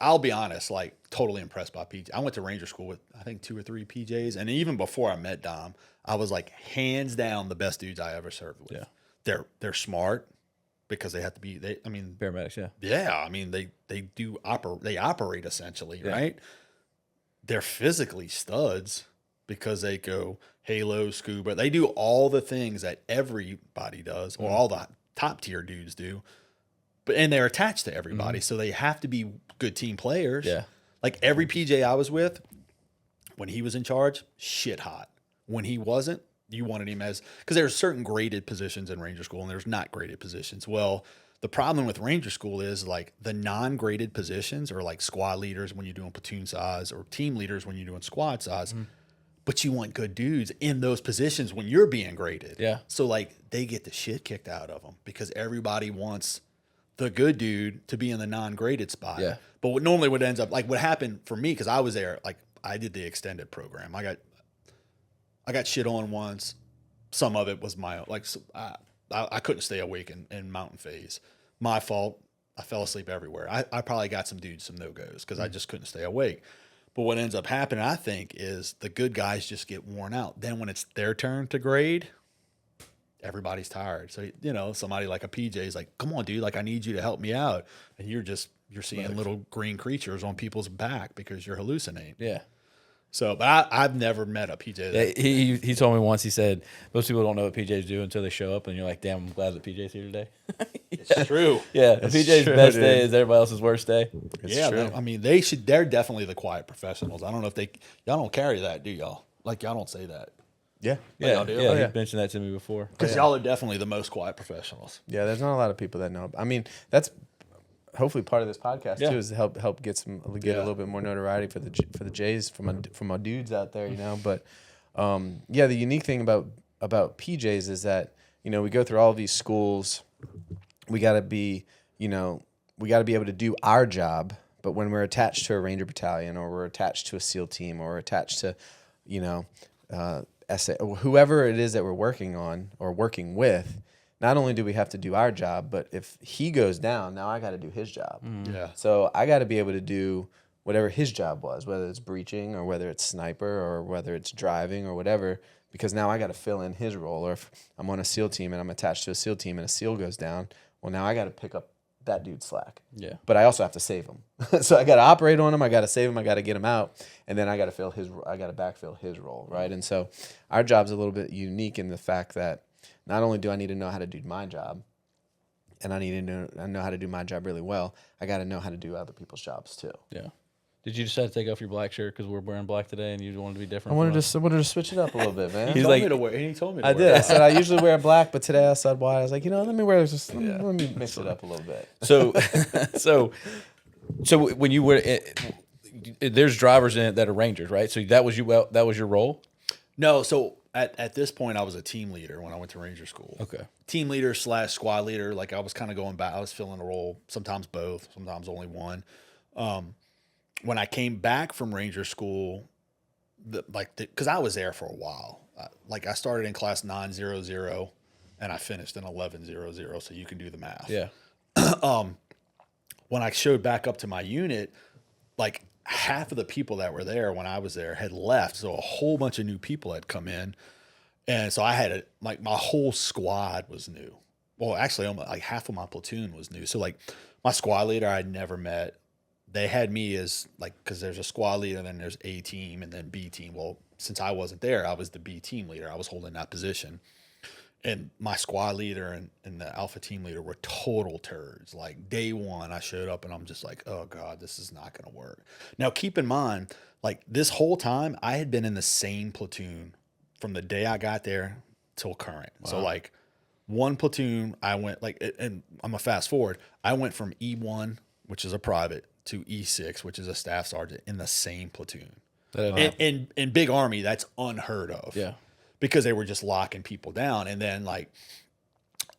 I'll be honest, like totally impressed by PJ. I went to Ranger school with I think 2 or 3 PJs, and even before I met Dom, I was like hands down the best dudes I ever served with. Yeah. They're smart because they have to be Paramedics, yeah. Yeah, I mean they operate essentially, right? They're physically studs because they go halo, scuba. They do all the things that everybody does, or all the top tier dudes do. And they're attached to everybody, so they have to be good team players. Yeah. Like every PJ I was with, when he was in charge, shit hot. When he wasn't, you wanted him because there's certain graded positions in Ranger school and there's not graded positions. Well, the problem with Ranger school is like the non-graded positions are like squad leaders when you're doing platoon size or team leaders when you're doing squad size. But you want good dudes in those positions when you're being graded. Yeah. So like they get the shit kicked out of them because everybody wants the good dude to be in the non-graded spot. Yeah. But what ends up like what happened for me, because I was there, like I did the extended program. I got shit on once. Some of it was my own. Like I couldn't stay awake in mountain phase. My fault. I fell asleep everywhere. I probably got some dudes some no-goes because I just couldn't stay awake. But what ends up happening, I think, is the good guys just get worn out. Then when it's their turn to grade, everybody's tired. So, somebody like a PJ is like, come on, dude, like I need you to help me out. And you're you're seeing little green creatures on people's back because you're hallucinating. Yeah. So, but I've never met a PJ. That, He told me once, he said, most people don't know what PJs do until they show up, and you're like, damn, I'm glad that PJ's here today. it's true. Yeah, It's PJ's true, best dude. day is everybody else's worst day. Yeah, I mean, they're definitely the quiet professionals. I don't know if y'all don't carry that, do y'all? Like, y'all don't say that. Yeah. Yeah, y'all do? yeah, Oh, he yeah. mentioned that to me before. Because y'all are definitely the most quiet professionals. Yeah, there's not a lot of people that know. I mean, that's hopefully part of this podcast Yeah. too, is to help get a little bit more notoriety for the Jays from our dudes out there, you know. But yeah, the unique thing about PJs is that, you know, we go through all of these schools. We got to be able to do our job. But when we're attached to a Ranger battalion, or we're attached to a SEAL team, or we're attached to, you know, SA, or whoever it is that we're working on or working with, not only do we have to do our job, but if he goes down, now I got to do his job. Yeah. So I got to be able to do whatever his job was, whether it's breaching or whether it's sniper or whether it's driving or whatever, because now I got to fill in his role. Or if I'm on a SEAL team and I'm attached to a SEAL team and a SEAL goes down, well, now I got to pick up that dude's slack. Yeah. But I also have to save him. So I got to operate on him. I got to save him. I got to get him out. And then I got to backfill his role. Right. And so our job's a little bit unique in the fact that not only do I need to know how to do my job, and I need to know how to do my job really well, I got to know how to do other people's jobs too. Yeah. Did you decide to take off your black shirt because we're wearing black today and you wanted to be different? I wanted to switch it up a little bit, man. He's He like- told me to wear. He told me to I wear did. I that. said I usually wear black, but today I said why. I was like, let me wear just let me mix it up a little bit. So, so when you were, there's drivers in it that are Rangers, right? So that was your role. No, so at this point, I was a team leader when I went to Ranger School. Okay. Team leader / squad leader. Like I was kind of going back. I was filling a role, sometimes both, sometimes only one. When I came back from Ranger School, because I was there for a while. I started in class 900 and I finished in 1100. So you can do the math. Yeah. When I showed back up to my unit, like half of the people that were there when I was there had left. So a whole bunch of new people had come in. And so I had my whole squad was new. Well, actually almost like half of my platoon was new. So like my squad leader I'd never met. They had me as because there's a squad leader, and then there's A team and then B team. Well, since I wasn't there, I was the B team leader. I was holding that position. And my squad leader and the alpha team leader were total turds. Like day one, I showed up and I'm just like, oh God, this is not going to work. Now, keep in mind, like this whole time I had been in the same platoon from the day I got there till current. Wow. So like one platoon, I went and I'm a fast forward. I went from E1, which is a private, to E6, which is a staff sergeant, in the same platoon. In Big Army, that's unheard of. Yeah. Because they were just locking people down. And then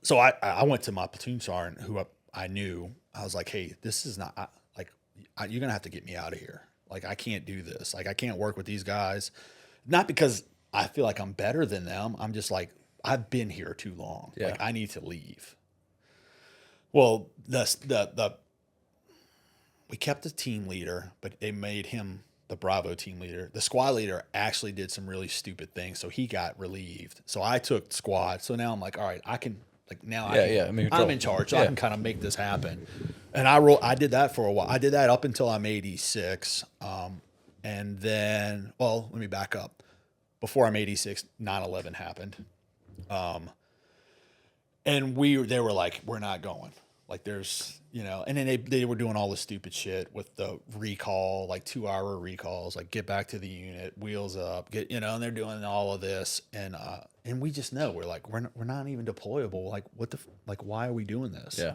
so I went to my platoon sergeant who I knew. I was like, hey, this is not you're going to have to get me out of here. Like, I can't do this. Like, I can't work with these guys. Not because I feel like I'm better than them. I'm just like, I've been here too long. Yeah. Like, I need to leave. Well, we kept the team leader, but they made him the Bravo team leader. The squad leader actually did some really stupid things, so he got relieved. So I took squad. So now I'm like, all right, I can I'm in charge. So I can kind of make this happen. And I did that for a while. I did that up until I made E6. And then, well, let me back up. Before I made E6, 9/11 happened. And they were like, we're not going. Like there's, and then they were doing all this stupid shit with the recall, like 2-hour recalls, like get back to the unit, wheels up, and they're doing all of this. And we just know we're not even deployable. Like why are we doing this? Yeah.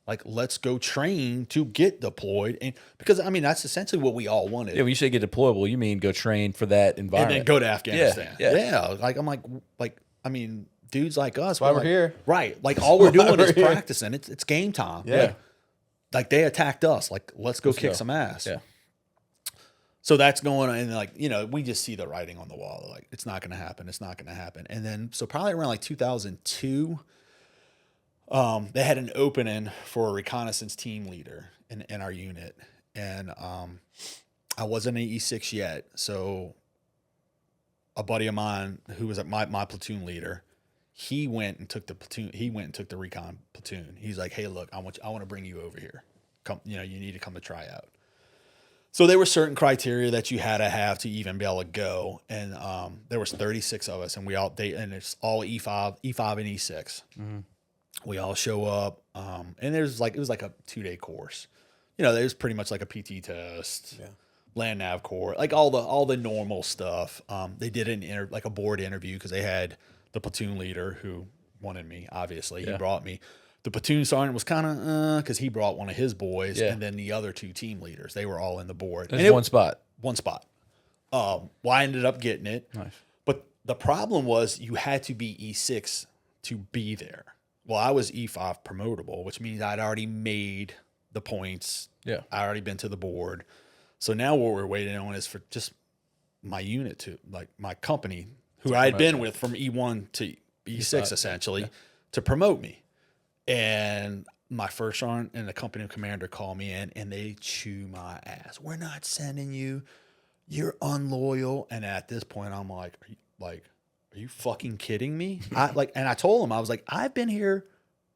Like, let's go train to get deployed. And because that's essentially what we all wanted. Yeah. When you say get deployable, you mean go train for that environment. And then go to Afghanistan. Yeah. Like, I'm dudes like us. Why we're here. Right. Like all we're doing is practicing. It's game time. Yeah. Like they attacked us. Like, let's kick some ass. Yeah. So that's going on. And we just see the writing on the wall. Like, it's not going to happen. It's not going to happen. And then, so probably around 2002, they had an opening for a reconnaissance team leader in our unit. And I wasn't an E6 yet. So a buddy of mine who was my platoon leader, he went and took the platoon. He went and took the recon platoon. He's like, hey, look, I want to bring you over here come, you need to come to try out. So there were certain criteria that you had to have to even be able to go. And there was 36 of us, and and it's all E5 and E6. We all show up, and it was like a 2-day course. There's pretty much like a PT test, land nav course, like all the normal stuff. They did a board interview because they had the platoon leader who wanted me. Obviously, he brought me. The platoon sergeant was kind of because he brought one of his boys, and then the other 2 team leaders, they were all in the board. There's one spot. One spot. Well, I ended up getting it. Nice. But the problem was you had to be E6 to be there. Well, I was E5 promotable, which means I'd already made the points. Yeah. I already been to the board. So now what we're waiting on is for just my unit to, like my company, who I had been with from E1 to E6 essentially, to promote me. And my first sergeant and the company commander call me in, and they chew my ass. We're not sending you. You're unloyal. And at this point, I'm like, are you fucking kidding me? And I told them, I was like, I've been here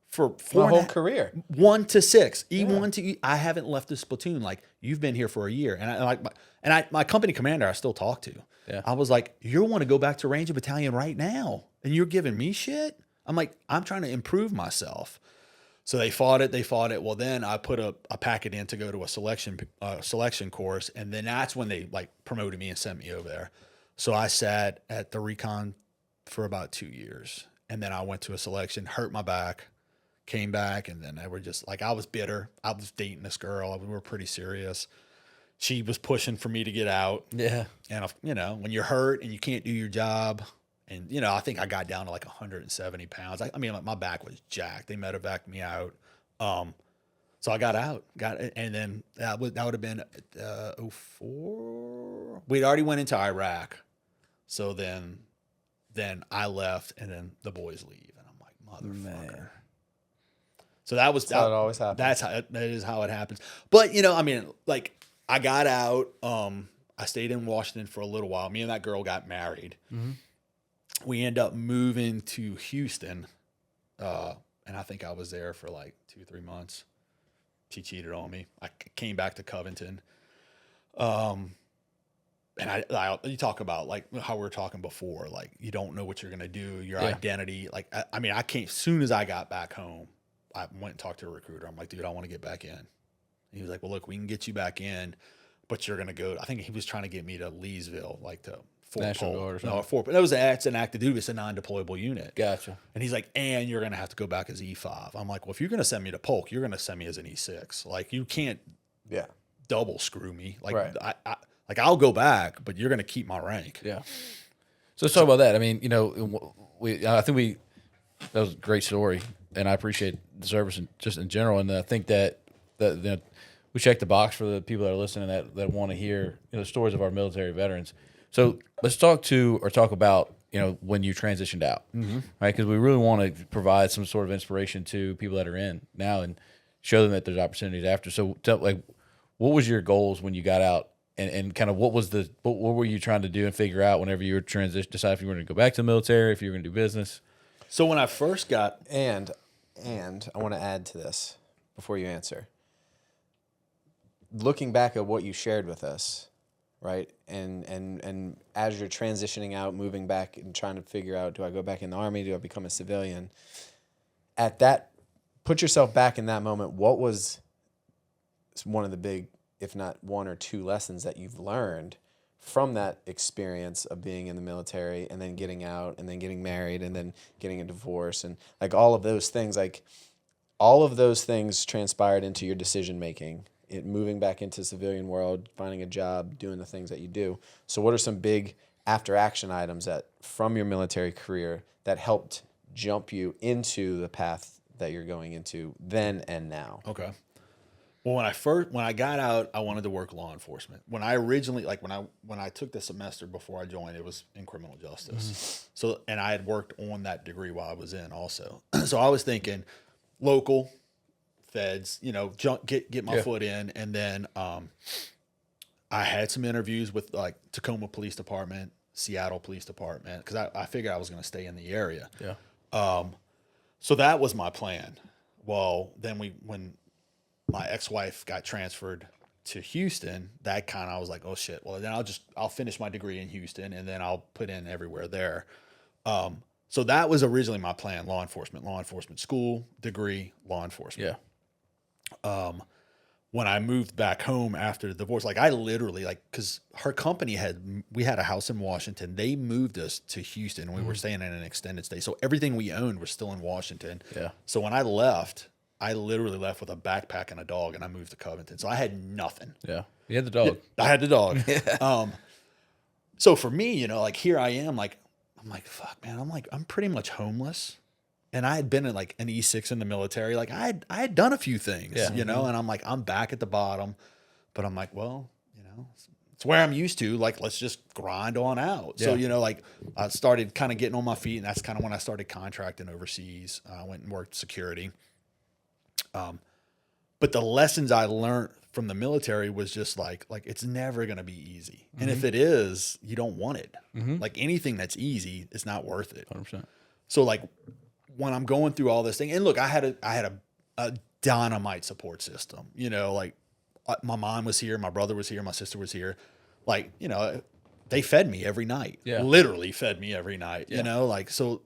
for my whole career, 1 to 6, E1 to I haven't left this platoon. Like, you've been here for a year, and my company commander I still talk to. Yeah. I was like, you want to go back to Ranger Battalion right now, and you're giving me shit? I'm like, I'm trying to improve myself. So they fought it. Well, then I put a packet in to go to a selection course, and then that's when they promoted me and sent me over there. So I sat at the recon for about 2 years, and then I went to a selection, hurt my back, came back, and then they were just I was bitter. I was dating this girl. We were pretty serious. She was pushing for me to get out. Yeah. And when you're hurt and you can't do your job. And, I think I got down to 170 pounds. I mean, my back was jacked. They medevaced me out. So I got out. And then that would have been 2004. We'd already went into Iraq. So then I left, and then the boys leave. And I'm like, motherfucker. Man. So that's how it always happens. That is how it happens. But, I got out. I stayed in Washington for a little while. Me and that girl got married. Mm-hmm. We end up moving to Houston, and I think I was there for 2-3 months. She cheated on me. I came back to Covington, and you talk about how we were talking before, you don't know what you're gonna do, your identity. I came as soon as I got back home. I went and talked to a recruiter. I'm like, dude, I want to get back in. And he was like, well, look, we can get you back in, but you're gonna go. I think he was trying to get me to Leesville, to Fort National Polk. Guard or something. No, Fort. That's an active duty. It's a non-deployable unit. Gotcha. And he's like, and you're going to have to go back as E5. I'm like, well, if you're going to send me to Polk, you're going to send me as an E6. You can't double screw me. Right. I'll go back, but you're going to keep my rank. Yeah. So let's talk about that. I mean, I think that was a great story, and I appreciate the service just in general. And I think that we check the box for the people that are listening that want to hear stories of our military veterans. So let's talk about, when you transitioned out, right? Because we really want to provide some sort of inspiration to people that are in now and show them that there's opportunities after. So what was your goals when you got out, and kind of what were you trying to do and figure out whenever you were decide if you were going to go back to the military, if you were going to do business? So when I first got, and I want to add to this before you answer, looking back at what you shared with us, right? And as you're transitioning out, moving back and trying to figure out, do I go back in the Army? Do I become a civilian? Put yourself back in that moment. What was one of the big, if not 1 or 2 lessons that you've learned from that experience of being in the military and then getting out and then getting married and then getting a divorce and all of those things, all of those things transpired into your decision-making, moving back into the civilian world, finding a job, doing the things that you do. So what are some big after-action items from your military career that helped jump you into the path that you're going into then and now? Okay. Well, when I got out, I wanted to work law enforcement. When I originally, when I took the semester before I joined, it was in criminal justice. Mm-hmm. So, and I had worked on that degree while I was in also. So I was thinking local, feds, get my foot in. And then I had some interviews with Tacoma Police Department, Seattle Police Department, because I figured I was going to stay in the area. Yeah. So that was my plan. Well, then when my ex-wife got transferred to Houston, that kind of, I was like, oh shit. Well, then I'll finish my degree in Houston and then I'll put in everywhere there. So that was originally my plan: law enforcement school, degree, law enforcement. Yeah. When I moved back home after the divorce, like I literally, like, cause her company we had a house in Washington. They moved us to Houston and we were staying in an extended stay. So everything we owned was still in Washington. Yeah. So when I left, I literally left with a backpack and a dog and I moved to Covington. So I had nothing. Yeah. You had the dog. I had the dog. So for me, you know, like here I am, like, I'm like, fuck, man, I'm pretty much homeless. And I had been in like an E6 in the military. Like I had done a few things, you know, and I'm like, I'm back at the bottom, but I'm like, well, you know, it's where I'm used to. Like, let's just grind on out. Yeah. So, you know, like I started kind of getting on my feet, and that's kind of when I started contracting overseas. I went and worked security. But the lessons I learned from the military was just like it's never going to be easy. And if it is, you don't want it. Like anything that's easy, it's not worth it. 100%. So like when I'm going through all this thing, and look, I had a dynamite support system, you know, like my mom was here, my brother was here, my sister was here. Like, you know, they fed me every night, literally fed me every night, you know, like, so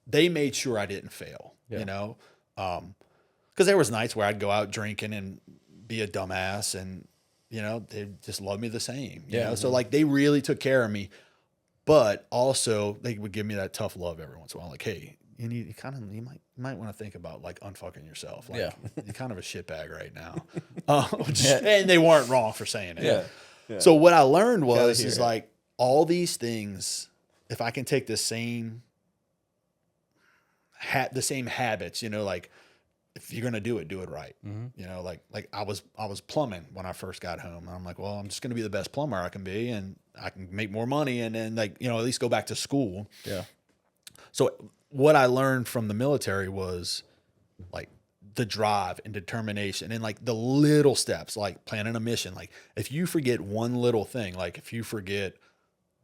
they made sure I didn't fail, you know? Cause there was nights where I'd go out drinking and be a dumbass, and, you know, they just loved me the same, you know? So like they really took care of me, but also they would give me that tough love every once in a while. Like, hey, you might want to think about like unfucking yourself. Like you're kind of a shitbag right now. And they weren't wrong for saying it. Yeah. So what I learned was like all these things, if I can take the same habits, you know, like if you're going to do it right. You know, like I was plumbing when I first got home, and I'm like, well, I'm just going to be the best plumber I can be, and I can make more money, and then, like, you know, at least go back to school. Yeah. So what I learned from the military was like the drive and determination, and like the little steps, like planning a mission. Like if you forget one little thing, like if you forget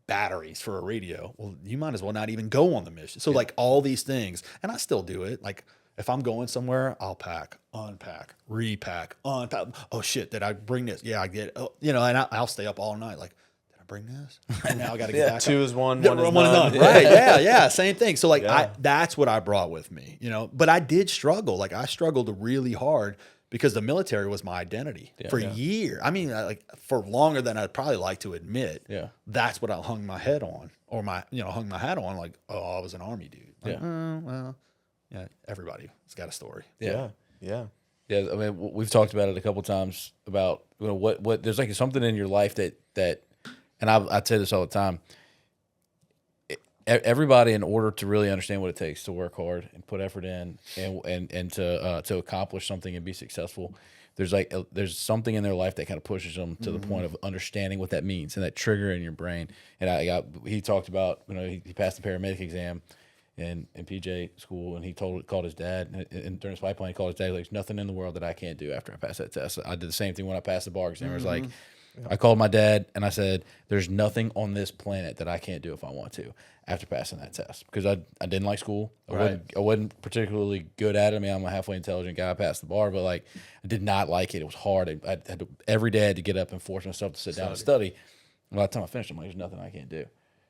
batteries for a radio, well, you might as well not even go on the mission. So like all these things, and I still do it. Like if I'm going somewhere, I'll pack, unpack, repack, unpack. Oh shit, did I bring this? Yeah, I get it. Oh, you know, and I'll stay up all night. Like, did I bring this? And now I got to get back. Two is one, Yeah, one is one none. Right? Yeah, same thing. So like, that's what I brought with me, you know. But I did struggle. Like I struggled really hard because the military was my identity for years. I mean, like for longer than I'd probably like to admit. Yeah, that's what I hung my head on, or hung my hat on. Like, oh, I was an Army dude. Like, well. Yeah, everybody's got a story. Yeah. I mean, we've talked about it a couple of times about, you know, what there's like something in your life that, and I say this all the time. Everybody, in order to really understand what it takes to work hard and put effort in and to accomplish something and be successful, there's something in their life that kind of pushes them to the point of understanding what that means and that trigger in your brain. And he talked about, you know, he passed the paramedic exam in PJ school, and he called his dad, and during his pipeline, he called his dad, like, there's nothing in the world that I can't do after I pass that test. I did the same thing when I passed the bar exam. It was like, I called my dad and I said, there's nothing on this planet that I can't do if I want to after passing that test, because I didn't like school. I wasn't particularly good at it. I mean, I'm a halfway intelligent guy. I passed the bar, but like I did not like it. It was hard. I had to, every day I had to get up and force myself to sit down and study. And by the time I finished, I'm like, there's nothing I can't do.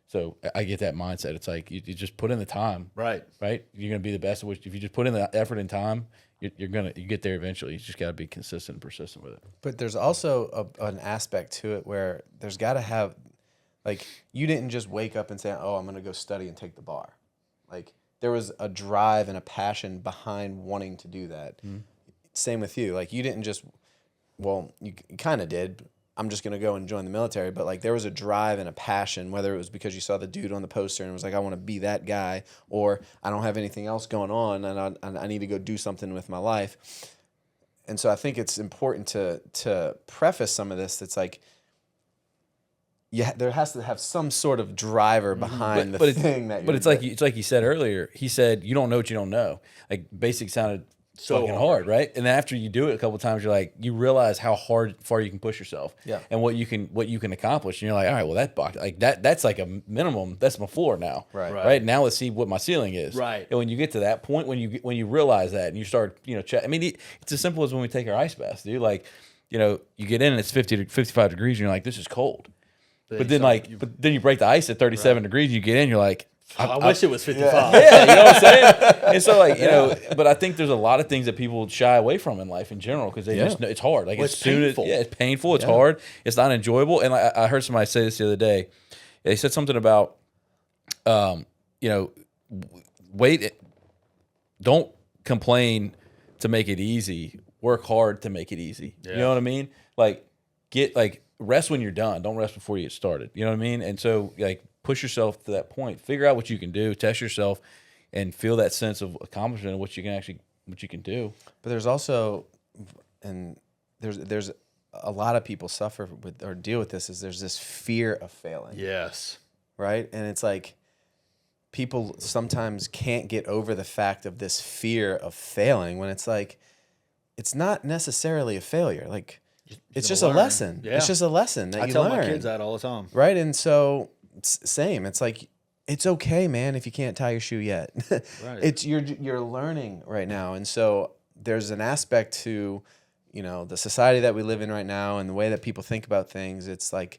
So I get that mindset. It's like you just put in the time, right? You're gonna be the best. If you just put in the effort and time, you get there eventually. You just got to be consistent and persistent with it. But there's also an aspect to it where there's got to have, like, you didn't just wake up and say, "Oh, I'm gonna go study and take the bar." Like there was a drive and a passion behind wanting to do that. Same with you. Like you didn't just, well, you kind of did. I'm just going to go and join the military. But like there was a drive and a passion, whether it was because you saw the dude on the poster and was like, I want to be that guy, or I don't have anything else going on and I need to go do something with my life. And so I think it's important to preface some of this. That's like, there has to have some sort of driver behind the thing that you're But it's like you said earlier. He said, you don't know what you don't know. Like basic sounded So fucking hard, right? And then after you do it a couple of times, you're like, you realize how far you can push yourself, Yeah. and what you can accomplish. And you're like, all right, well, that box, like that's like a minimum. That's my floor now, Right. Now let's see what my ceiling is, Right. And when you get to that point, when you realize that, and you start, I mean, it's as simple as when we take our ice baths, dude. Like, you get in and it's 50 to 55 degrees, and you're like, this is cold. But then you break the ice at 37 degrees, and you get in, you're like, I wish it was 55. yeah, you know what I'm saying? And so, like, but I think there's a lot of things that people shy away from in life in general because they just know it's hard. Like, Well, it's painful. it's painful, it's hard, it's not enjoyable. And I heard somebody say this the other day. They said something about, wait, don't complain to make it easy. Work hard to make it easy. Yeah. You know what I mean? Like, rest when you're done. Don't rest before you get started. You know what I mean? And so, like, push yourself to that point. Figure out what you can do. Test yourself, and feel that sense of accomplishment and what you can do. But there's also, and there's a lot of people suffer with or deal with this. Is there's this fear of failing, Yes. right? And it's like people sometimes can't get over the fact of this fear of failing when it's like it's not necessarily a failure. Like it's just a lesson. Yeah. It's just a lesson that I you tell learn. my kids that all the time. Right. And so same. It's like, it's okay, man, if you can't tie your shoe yet. Right. It's you're learning right now. And so there's an aspect to, the society that we live in right now and the way that people think about things. It's like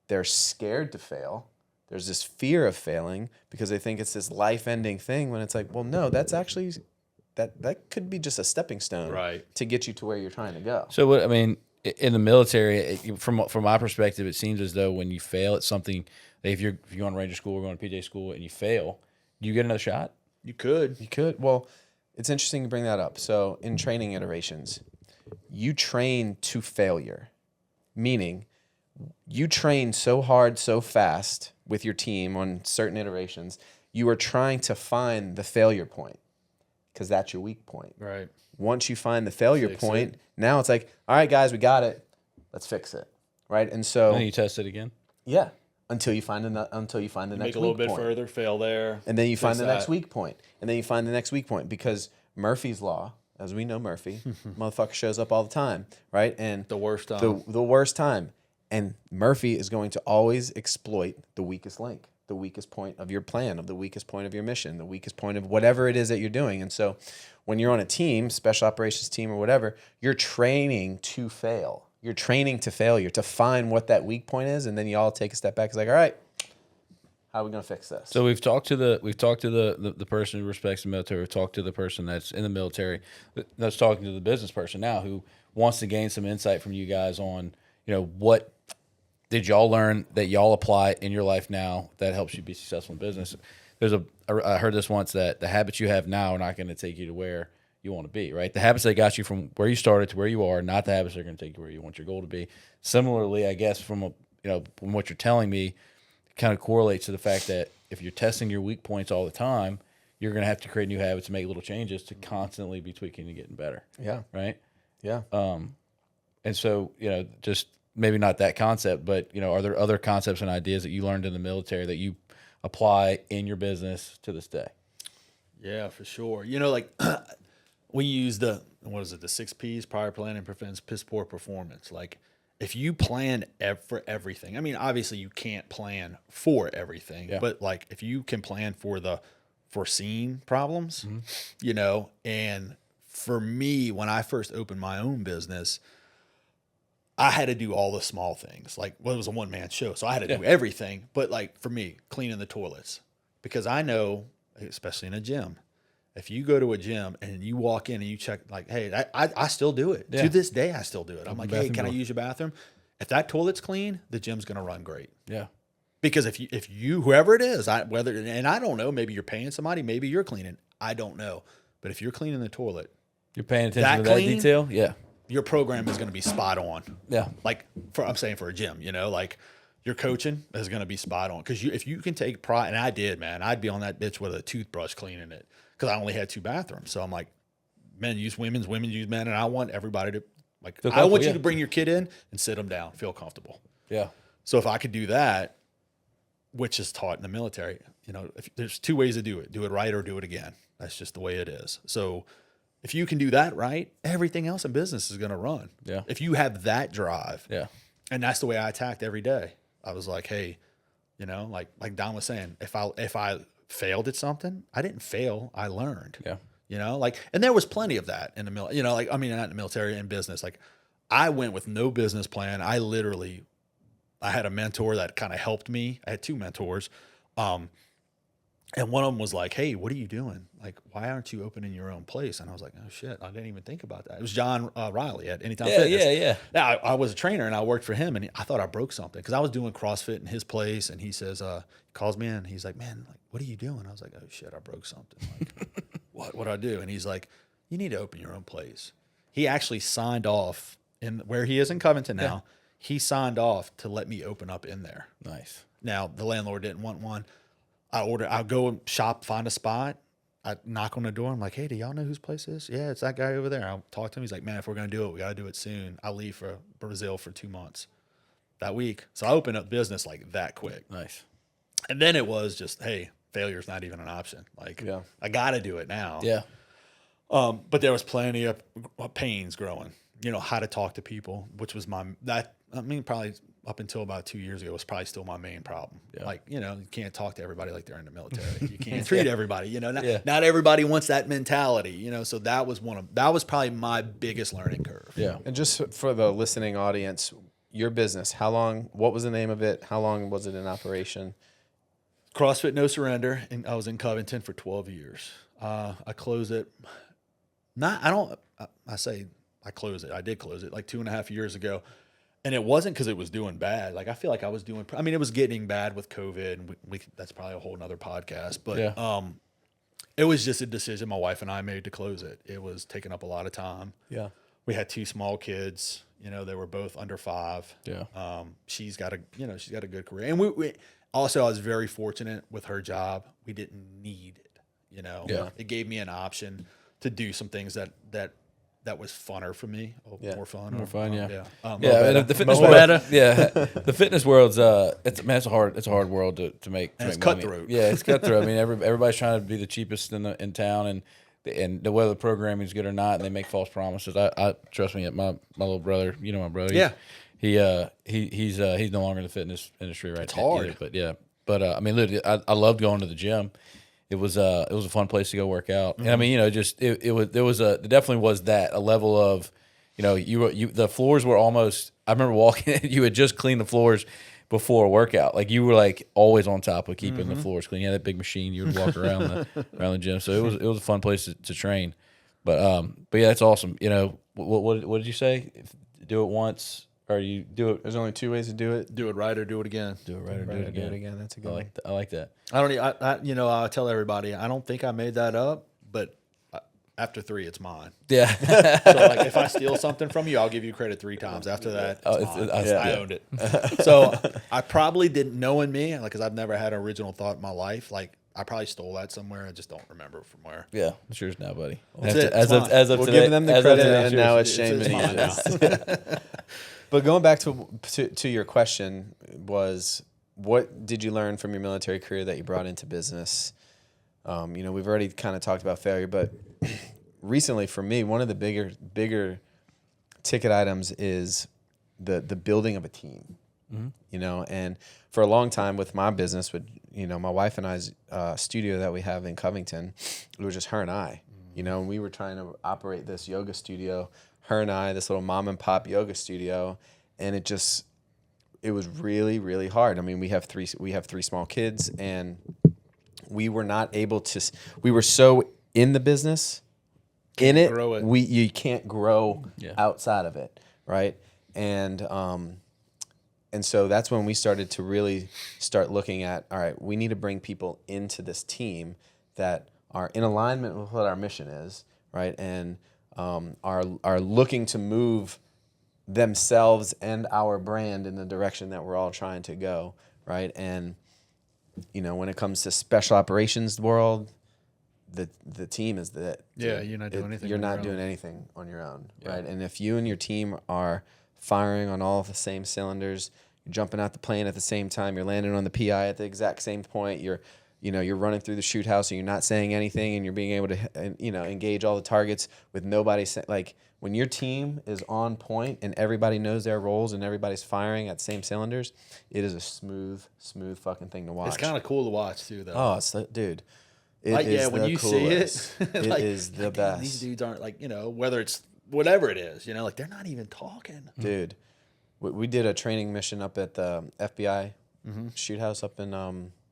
they're scared to fail. There's this fear of failing because they think it's this life-ending thing when it's like, well, no, that's actually that could be just a stepping stone to get you to where you're trying to go. So what I mean, in the military, from my perspective, it seems as though when you fail at something, if you're going to Ranger school or going to PJ school and you fail, do you get another shot? You could. Well, it's interesting to bring that up. So in training iterations, you train to failure, meaning you train so hard, so fast with your team on certain iterations, you are trying to find the failure point because that's your weak point. Right. Once you find the failure point, now it's like, all right, guys, we got it. Let's fix it. Right. And so And then you test it again. Yeah. Until you find the next Make a weak little bit point. further, fail there. And then you find the next that. weak point. And then you find the next weak point because Murphy's Law, as we know Murphy, motherfucker shows up all the time, right? And The worst time. the worst time. And Murphy is going to always exploit the weakest link, the weakest point of your plan, of the weakest point of your mission, the weakest point of whatever it is that you're doing. And so when you're on a team, special operations team or whatever, you're training to fail. You're training to failure, to find what that weak point is, and then you all take a step back. It's like, all right, how are we going to fix this? So we've talked to the person who respects the military. We've talked to the person that's in the military. That's talking to the business person now who wants to gain some insight from you guys on, what did y'all learn that y'all apply in your life now that helps you be successful in business? I heard this once that the habits you have now are not going to take you to where you want to be, right? The habits that got you from where you started to where you are, not the habits that are going to take you where you want your goal to be. Similarly, I guess from what you're telling me, it kind of correlates to the fact that if you're testing your weak points all the time, you're going to have to create new habits and make little changes to constantly be tweaking and getting better. Yeah. Right. Yeah. And so, just maybe not that concept, but, are there other concepts and ideas that you learned in the military that you apply in your business to this day? Yeah, for sure. We use the 6 P's: prior planning prevents piss poor performance. Like, if you plan for everything, I mean, obviously you can't plan for everything, but like if you can plan for the foreseen problems, and for me, when I first opened my own business, I had to do all the small things. Like, it was a one-man show, so I had to do everything. But like for me, cleaning the toilets, because I know, especially in a gym, if you go to a gym and you walk in and you check, like, hey, I still do it. To this day, I still do it. I'm like, hey, can I use your bathroom? If that toilet's clean, the gym's going to run great. Yeah. Because if you whoever it is, and I don't know, maybe you're paying somebody, maybe you're cleaning. I don't know. But if you're cleaning the toilet, you're paying attention to that detail. Yeah. Your program is going to be spot on. Yeah. Like, I'm saying for a gym, like your coaching is going to be spot on. Because if you can take pride, and I did, man, I'd be on that bitch with a toothbrush cleaning it. Because I only had 2 bathrooms. So I'm like, men use women's, women use men. And I want everybody to, like, I want you to bring your kid in and sit them down, feel comfortable. Yeah. So if I could do that, which is taught in the military, if there's 2 ways to do it right or do it again. That's just the way it is. So If you can do that right, everything else in business is going to run. Yeah. If you have that drive. Yeah. And that's the way I attacked every day. I was like, hey, you know, like Don was saying, if I failed at something, I didn't fail. I learned. Yeah. You know, like, and there was plenty of that in the military, you know, like, I mean, not in the military, in business. Like, I went with no business plan. I had a mentor that kind of helped me. I had 2 mentors. And one of them was like, hey, what are you doing? Like, why aren't you opening your own place? And I was like, oh shit, I didn't even think about that. It was John Riley at Anytime Fitness. Yeah. I was a trainer and I worked for him, and I thought I broke something because I was doing CrossFit in his place. And he says, he calls me in. He's like, man, like, what are you doing? I was like, oh shit, I broke something. Like, what do I do? And he's like, you need to open your own place. He actually signed off in where he is in Covington now. Yeah. He signed off to let me open up in there. Nice. Now the landlord didn't want one. I'll go and shop, find a spot. I knock on the door. I'm like, hey, do y'all know whose place is? Yeah, it's that guy over there. I'll talk to him. He's like, man, if we're going to do it, we got to do it soon. I'll leave for Brazil for 2 months that week. So I opened up business like that quick. Nice. And then it was just, hey, failure's not even an option. Like, I got to do it now. Yeah. But there was plenty of pains growing, you know, how to talk to people, which was probably up until about 2 years ago was probably still my main problem. Yeah. Like, you know, you can't talk to everybody like they're in the military. You can't treat everybody, you know, not everybody wants that mentality, you know? So that was probably my biggest learning curve. Yeah. And just for the listening audience, your business, what was the name of it? How long was it in operation? CrossFit No Surrender. And I was in Covington for 12 years. I closed it. I closed it. I did close it like 2.5 years ago. And it wasn't because it was doing bad. Like, I feel like I was doing, it was getting bad with COVID, and that's probably a whole nother podcast. But it was just a decision my wife and I made to close it. It was taking up a lot of time. Yeah. We had 2 small kids. You know, they were both under 5. Yeah. She's got a good career. And we also, I was very fortunate with her job. We didn't need it, you know. Yeah. It gave me an option to do some things that was funner for me. More fun. Yeah. Yeah. The fitness world. Yeah. The fitness world's it's a hard world to make. And it's money. cutthroat. Yeah, it's cutthroat. I mean, everybody's trying to be the cheapest in town, and whether the programming is good or not, and they make false promises. I trust me. My little brother, you know my brother. Yeah. He's no longer in the fitness industry right now. It's hard. Either, but yeah. But I mean, literally, I loved going to the gym. It was a fun place to go work out. And I mean, you know, just there definitely was a level of, you know, the floors were almost, I remember walking in, you had just cleaned the floors before a workout. Like, you were like always on top of keeping the floors clean. You had that big machine, you would walk around the gym. So it was a fun place to train. But yeah, that's awesome. You know, what did you say? Do it once. Or you do it. There's only 2 ways to do it. Do it right or do it again. Do it right or do it again. That's a good one. I like that. I tell everybody, I don't think I made that up, but after 3, it's mine. Yeah. So like, if I steal something from you, I'll give you credit 3 times. After that, I owned it. So I probably didn't, knowing me, like, because I've never had an original thought in my life. Like, I probably stole that somewhere. I just don't remember from where. Yeah, it's yours now, buddy. As of we'll today, give them the credit, and now it's Shane Shane Venezia. But going back to your question was, what did you learn from your military career that you brought into business? You know, we've already kind of talked about failure, but recently for me, one of the bigger ticket items is the building of a team. Mm-hmm. You know, and for a long time with my business, with, you know, my wife and I's studio that we have in Covington, it was just her and I. You know, and we were trying to operate this yoga studio, her and I, this little mom and pop yoga studio, and it was really, really hard. I mean, we have 3 small kids, and we were not able to. We were so in the business, you can't grow outside of it, right? And so that's when we started to really start looking at, all right, we need to bring people into this team that are in alignment with what our mission is, right? And are looking to move themselves and our brand in the direction that we're all trying to go, right? And, you know, when it comes to special operations world, the team is that. Yeah, you're not doing anything. You're not doing anything on your own, right? And if you and your team are firing on all of the same cylinders, you're jumping out the plane at the same time, you're landing on the PI at the exact same point, you're you're running through the shoot house and you're not saying anything and you're being able to, engage all the targets with nobody like when your team is on point and everybody knows their roles and everybody's firing at the same cylinders, it is a smooth fucking thing to watch. It's kind of cool to watch too, though. Oh, dude. It Like, is when the you coolest. see it, It like, is the like, damn, best. these dudes aren't like, whether it's whatever it is, like they're not even talking. Dude, we did a training mission up at the FBI shoot house up in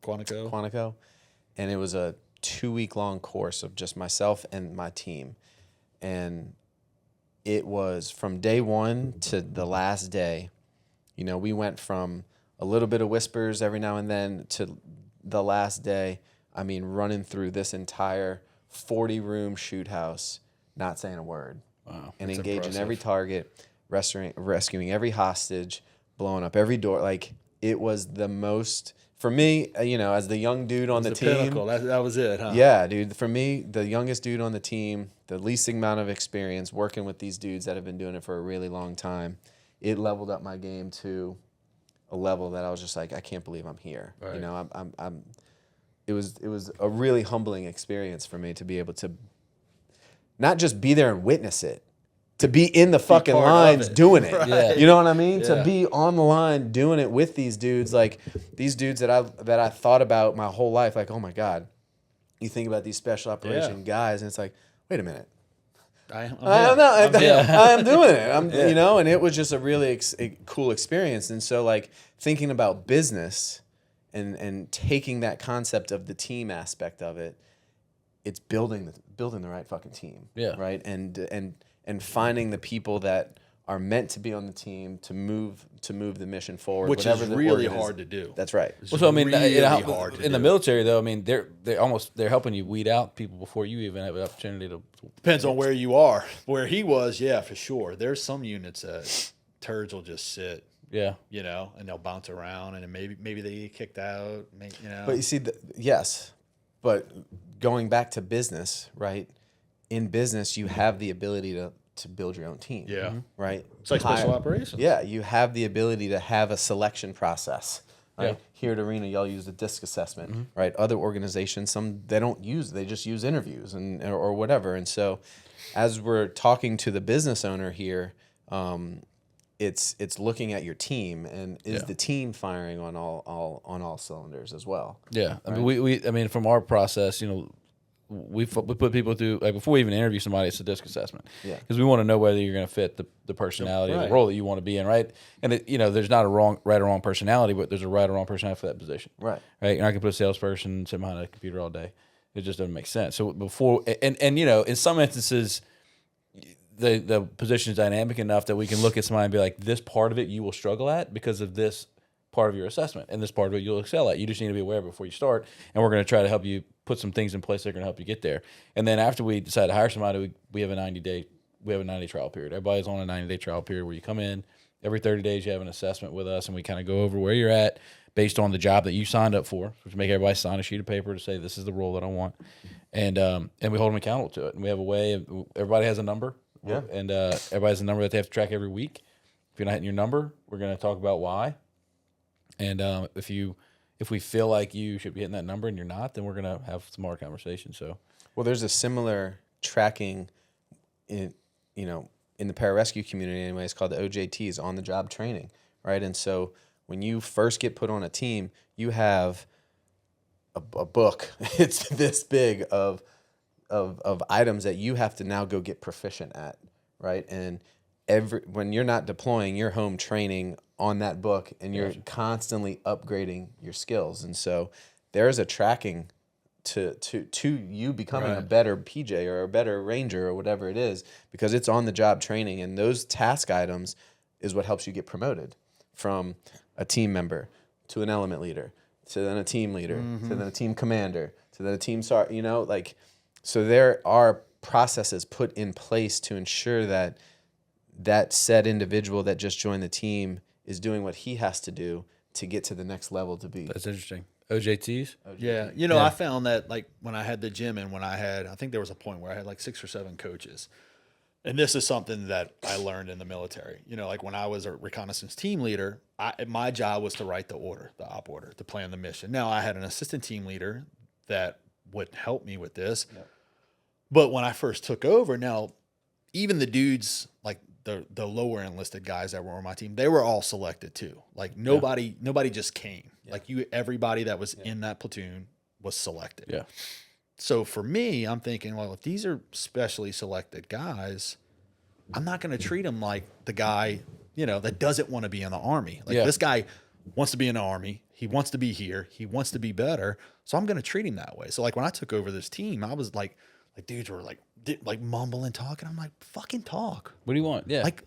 Quantico. And it was a 2-week-long course of just myself and my team. And it was from day one to the last day. We went from a little bit of whispers every now and then to the last day. I mean, running through this entire 40-room shoot house, not saying a word. Wow. And That's engaging impressive. every target, rescuing every hostage, blowing up every door. Like, it was the most, for me, as the young dude on the team. Pinnacle. That was it, huh? Yeah, dude. For me, the youngest dude on the team, the least amount of experience working with these dudes that have been doing it for a really long time, it leveled up my game to a level that I was just like, I can't believe I'm here. Right. It was a really humbling experience for me to be able to not just be there and witness it, to be in the fucking part of lines it. doing it. Right. Yeah. You know what I mean? Yeah. To be on the line doing it with these dudes, like these dudes that I thought about my whole life, like, oh my God. You think about these special operation guys, and it's like, wait a minute. I'm I'm doing it. Yeah. And it was just a really cool experience. And so, like, thinking about business and taking that concept of the team aspect of it, it's building the right fucking team. Yeah. Right. And finding the people that are meant to be on the team to move the mission forward. Which whatever is the really organ is. hard to do. That's right. It's Well, so I mean, really hard to in the do. military though, I mean, they're helping you weed out people before you even have an opportunity to. Depends on where you are. Where he was, yeah, for sure. There's some units that turds will just sit, Yeah. and they'll bounce around, and then maybe they get kicked out. But you see, yes, but going back to business, right? In business, you have the ability to build your own team. Yeah. Right? It's like special operations. Yeah, you have the ability to have a selection process. Right? Yeah. Here at Arena, y'all use the DISC assessment, right? Other organizations, they just use interviews or whatever. And so, as we're talking to the business owner here, it's looking at your team and is the team firing on all cylinders as well. Yeah. I mean, I mean, from our process, we put people through, like, before we even interview somebody, it's a DISC assessment. Yeah. Because we want to know whether you're going to fit the personality or Right. the role that you want to be in, right? And there's not a right or wrong personality, but there's a right or wrong personality for that position. Right. Right. You're not going to put a salesperson sit behind a computer all day. It just doesn't make sense. So before, and in some instances, the position is dynamic enough that we can look at somebody and be like, this part of it you will struggle at because of this part of your assessment, and this part of it you'll excel at. You just need to be aware before you start, and we're going to try to help you put some things in place that are going to help you get there. And then after we decide to hire somebody, we have a 90-day trial period. Everybody's on a 90-day trial period where you come in every 30 days. You have an assessment with us, and we kind of go over where you're at based on the job that you signed up for, which make everybody sign a sheet of paper to say this is the role that I want, and we hold them accountable to it. And we have a way. Everybody has a number. Yeah. And everybody has a number that they have to track every week. If you're not hitting your number, we're going to talk about why. And if we feel like you should be hitting that number and you're not, then we're going to have some more conversation. So, Well, there's a similar tracking in the pararescue community anyway. It's called the OJTs, on the job training, right? And so when you first get put on a team, you have a book. It's this big of items that you have to now go get proficient at, right? And when you're not deploying, you're home training on that book, and you're constantly upgrading your skills. And so there's a tracking to you becoming a better PJ or a better ranger or whatever it is, because it's on the job training, and those task items is what helps you get promoted from a team member to an element leader to then a team leader to then a team commander to then a team sergeant, so there are processes put in place to ensure that said individual that just joined the team is doing what he has to do to get to the next level to be. that's interesting. OJTs? Yeah. I found that, like, when I had the gym and I think there was a point where I had like 6 or 7 coaches. And this is something that I learned in the military. Like when I was a reconnaissance team leader, my job was to write the op order, to plan the mission. Now I had an assistant team leader that would help me with this. Yep. But when I first took over, now even the dudes like the lower enlisted guys that were on my team, they were all selected too. Like nobody just came. Yeah. Like everybody that was in that platoon was selected. Yeah. So for me, I'm thinking, well, if these are specially selected guys, I'm not going to treat them like the guy, that doesn't want to be in the Army. Like this guy wants to be in the Army. He wants to be here. He wants to be better. So I'm going to treat him that way. So like when I took over this team, I was like dudes were like mumbling, talking. I'm like, fucking talk. What do you want? Yeah. Like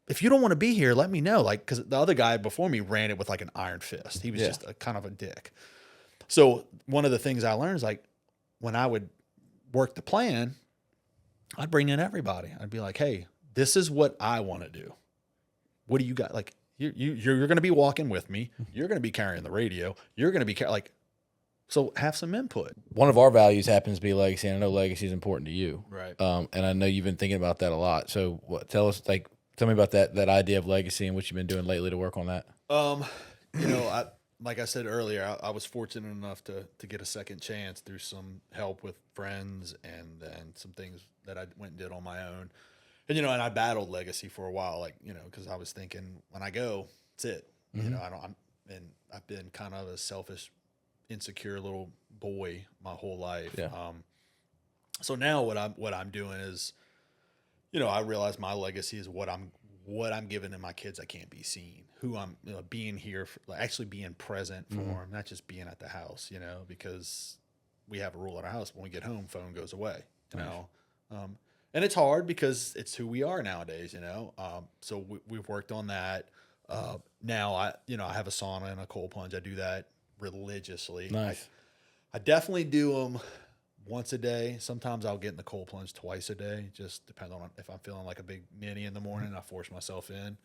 if you don't want to be here, let me know. Like, cause the other guy before me ran it with like an iron fist. He was just a kind of a dick. So one of the things I learned is like when I would work the plan, I'd bring in everybody. I'd be like, hey, this is what I want to do. What do you got? Like you're going to be walking with me. You're going to be carrying the radio. You're going to be so have some input. One of our values happens to be legacy, and I know legacy is important to you. Right. And I know you've been thinking about that a lot. So tell me about that idea of legacy and what you've been doing lately to work on that. Like I said earlier, I was fortunate enough to get a second chance through some help with friends and then some things that I went and did on my own. And, and I battled legacy for a while, like, because I was thinking when I go, it's it. Mm-hmm. I've been kind of a selfish, insecure little boy my whole life. Yeah. So now what I'm doing is, I realize my legacy is what I'm giving to my kids. I can't be seen. Who I'm being here, actually being present for them, not just being at the house. Because we have a rule at our house: when we get home, phone goes away. And it's hard because it's who we are nowadays. So we've worked on that. Now I have a sauna and a cold plunge. I do that religiously. Nice. I definitely do them once a day. Sometimes I'll get in the cold plunge twice a day, just depending on if I'm feeling like a big ninny in the morning. I force myself in.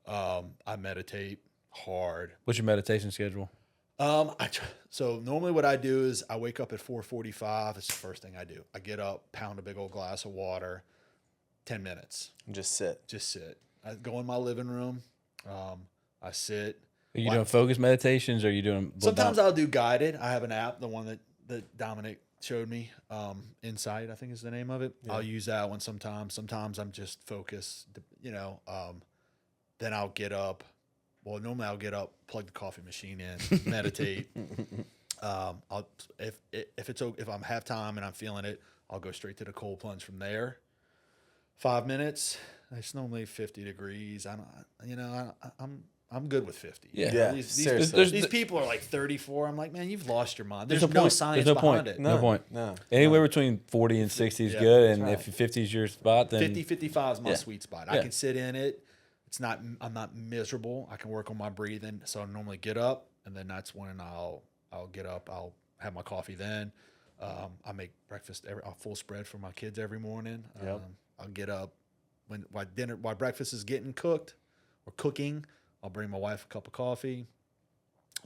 I meditate hard. What's your meditation schedule? So normally what I do is I wake up at 4:45. It's the first thing I do. I get up, pound a big old glass of water, 10 minutes. Just sit. I go in my living room. I sit. Are you doing focused meditations, or are you doing? Sometimes I'll do guided. I have an app, the one that Dominic showed me, Insight, I think is the name of it. Yeah. I'll use that one sometimes. Sometimes I'm just focused, then I'll get up. Well, normally I'll get up, plug the coffee machine in, meditate. If I'm have time and I'm feeling it, I'll go straight to the cold plunge from there. 5 minutes. It's normally 50 degrees. I'm good with 50. Yeah. These people are like 34. I'm like, man, you've lost your mind. There's no science behind it. No point. Anywhere between 40 and 60 is good. And if 50 is your spot, then 50, 55 is my sweet spot. I can sit in it. I'm not miserable. I can work on my breathing. So I normally get up, and then that's when I'll get up. I'll have my coffee then. I make breakfast, a full spread for my kids every morning. I'll get up while breakfast is getting cooked or cooking. I'll bring my wife a cup of coffee.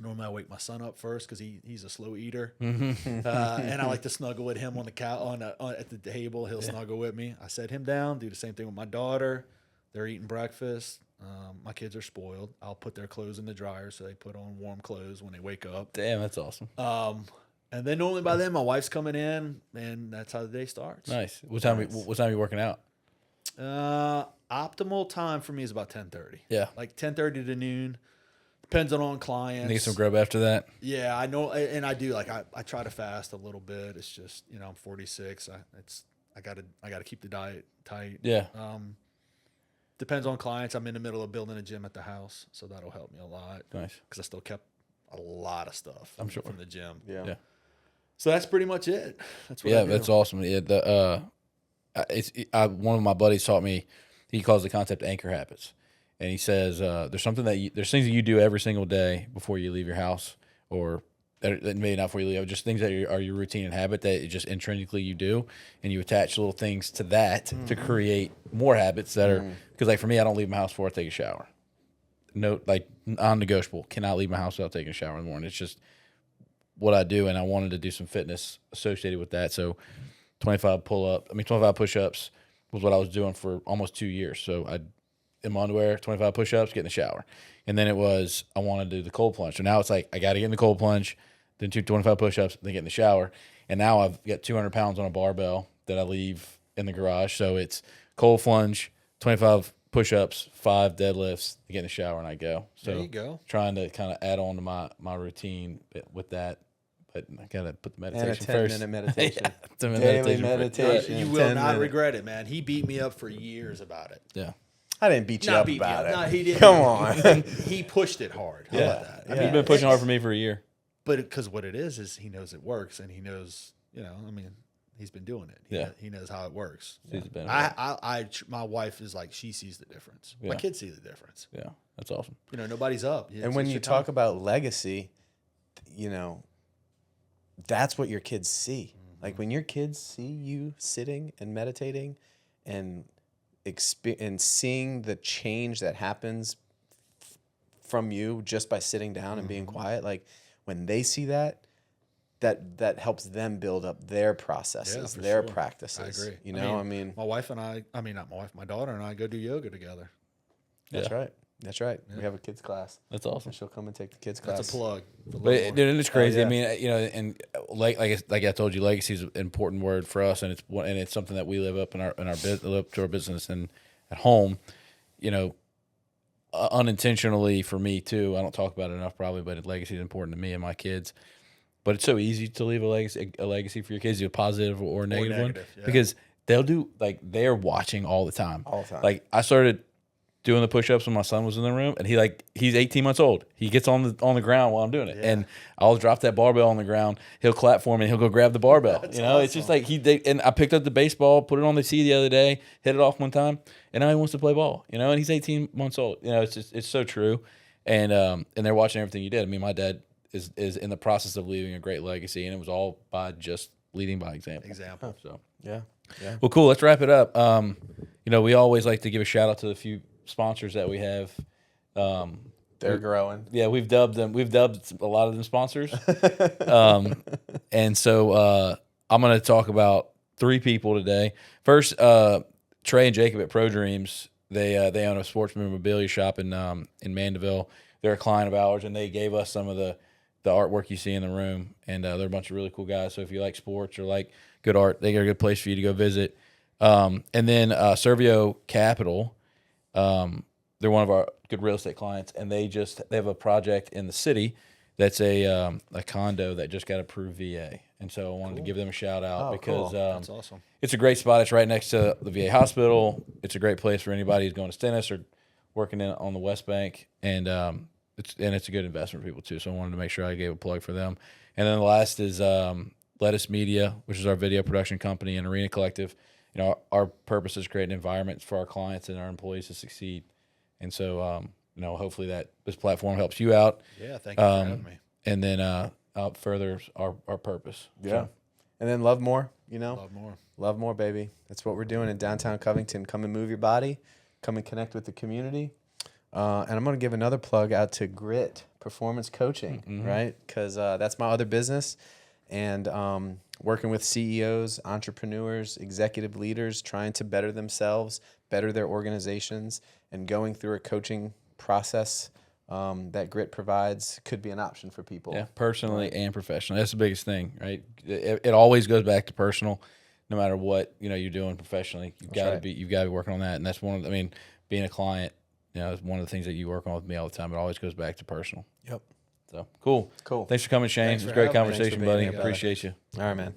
Normally I wake my son up first because he's a slow eater. And I like to snuggle with him on the couch at the table. He'll snuggle with me. I set him down, do the same thing with my daughter. They're eating breakfast. My kids are spoiled. I'll put their clothes in the dryer so they put on warm clothes when they wake up. Damn, that's awesome. And then normally by then my wife's coming in, and that's how the day starts. Nice. What time are you working out? Optimal time for me is about 10:30. Yeah, like 10:30 to noon. Depends on clients. And get some grub after that. Yeah, I know, and I do. Like I try to fast a little bit. It's just I'm 46. I gotta keep the diet tight. Yeah. Depends on clients. I'm in the middle of building a gym at the house, so that'll help me a lot. Nice. Because I still kept a lot of stuff. I'm sure from the gym. Yeah. So that's pretty much it. That's what I do. That's awesome. Yeah. One of my buddies taught me. He calls the concept anchor habits, and he says there's things that you do every single day before you leave your house, or that maybe not before you leave, just things that are your routine and habit that just intrinsically you do, and you attach little things to that to create more habits that are. Because like for me, I don't leave my house before I take a shower. No, like non-negotiable. Cannot leave my house without taking a shower in the morning. It's just what I do, and I wanted to do some fitness associated with that. So 25 push-ups was what I was doing for almost 2 years. So I, in my underwear, 25 push-ups, get in the shower. And then it was, I wanted to do the cold plunge. So now it's like, I got to get in the cold plunge. then 25 push-ups, then get in the shower. And now I've got 200 pounds on a barbell that I leave in the garage. So it's cold plunge, 25 push-ups, 5 deadlifts, I get in the shower and I go. So There you go. trying to kind of add on to my routine with that. But I got to put the And meditation a first. 10-minute meditation. The Daily first. meditation. You will 10 not minutes. regret it, man. He beat me up for years about it. Yeah. I didn't beat you Not up beat me about up. it. No, he didn't. Come on. He pushed it hard. How about that? I Yeah. He's been pushing hard for me for a year. But because what it is he knows it works, and he knows, I mean, he's been doing it. He knows how it works. Sees the benefit. My wife is like, she sees the difference. Yeah. My kids see the difference. Yeah, that's awesome. Nobody's up. And when you talk about legacy, that's what your kids see. Like when your kids see you sitting and meditating and seeing the change that happens from you just by sitting down and being quiet, like when they see that helps them build up their processes, for their sure. practices. I agree. I mean, my wife and I mean, not my wife, my daughter and I go do yoga together. that's right. That's right. We have a kids class. That's awesome. And she'll come and take the kids class. That's a plug. But dude, it's crazy. yeah. I mean, and like I told you, legacy is an important word for us, and it's something that we live up live up to our business and at home. Unintentionally for me too. I don't talk about it enough probably, but legacy is important to me and my kids. But it's so easy to leave a legacy for your kids, either positive or negative one, because they'll do they're watching all the time. All the time. Like I started doing the push-ups when my son was in the room, and he's 18 months old. He gets on the ground while I'm doing it, and I'll drop that barbell on the ground. He'll clap for me, and he'll go grab the barbell. It's just like and I picked up the baseball, put it on the tee the other day, hit it off one time, and now he wants to play ball. And he's 18 months old. It's so true, and they're watching everything you did. I mean, my dad is in the process of leaving a great legacy, and it was all by just leading by example. So Yeah. well, cool. Let's wrap it up. We always like to give a shout out to the few sponsors that we have. They're growing. Yeah, we've dubbed a lot of them sponsors. And so I'm going to talk about 3 people today. First, Trey and Jacob at Pro Dreams. They own a sports memorabilia shop in Mandeville. They're a client of ours, and they gave us some of the artwork you see in the room. And they're a bunch of really cool guys. So if you like sports or like good art, they got a good place for you to go visit. And then Servio Capital. They're one of our good real estate clients, and they have a project in the city that's a condo that just got approved VA. And so I wanted to give them a shout out because That's awesome. it's a great spot. It's right next to the VA hospital. It's a great place for anybody who's going to Stennis or working on the West Bank, and it's a good investment for people too. So I wanted to make sure I gave a plug for them. And then the last is Lettuce Media, which is our video production company, and Arena Collective. Our purpose is creating environments for our clients and our employees to succeed. And so, hopefully this platform helps you out. Yeah, thank you for having me. And then furthers our purpose. Yeah. So, And then love more, Love more. Love more, baby. That's what we're doing in downtown Covington. Come and move your body. Come and connect with the community. And I'm going to give another plug out to Grit Performance Coaching, right? Because that's my other business. And working with CEOs, entrepreneurs, executive leaders, trying to better themselves, better their organizations, and going through a coaching process that Grit provides could be an option for people. yeah, personally and professionally. That's the biggest thing, right? It always goes back to personal, no matter what you're doing professionally. You've got to be working on that, and that's being a client. Is one of the things that you work on with me all the time. It always goes back to personal. Yep. So cool. Cool. Thanks for coming, Shane. Thanks It was a for great having me. conversation, Thanks for buddy. being here, brother. Appreciate you. All right, man.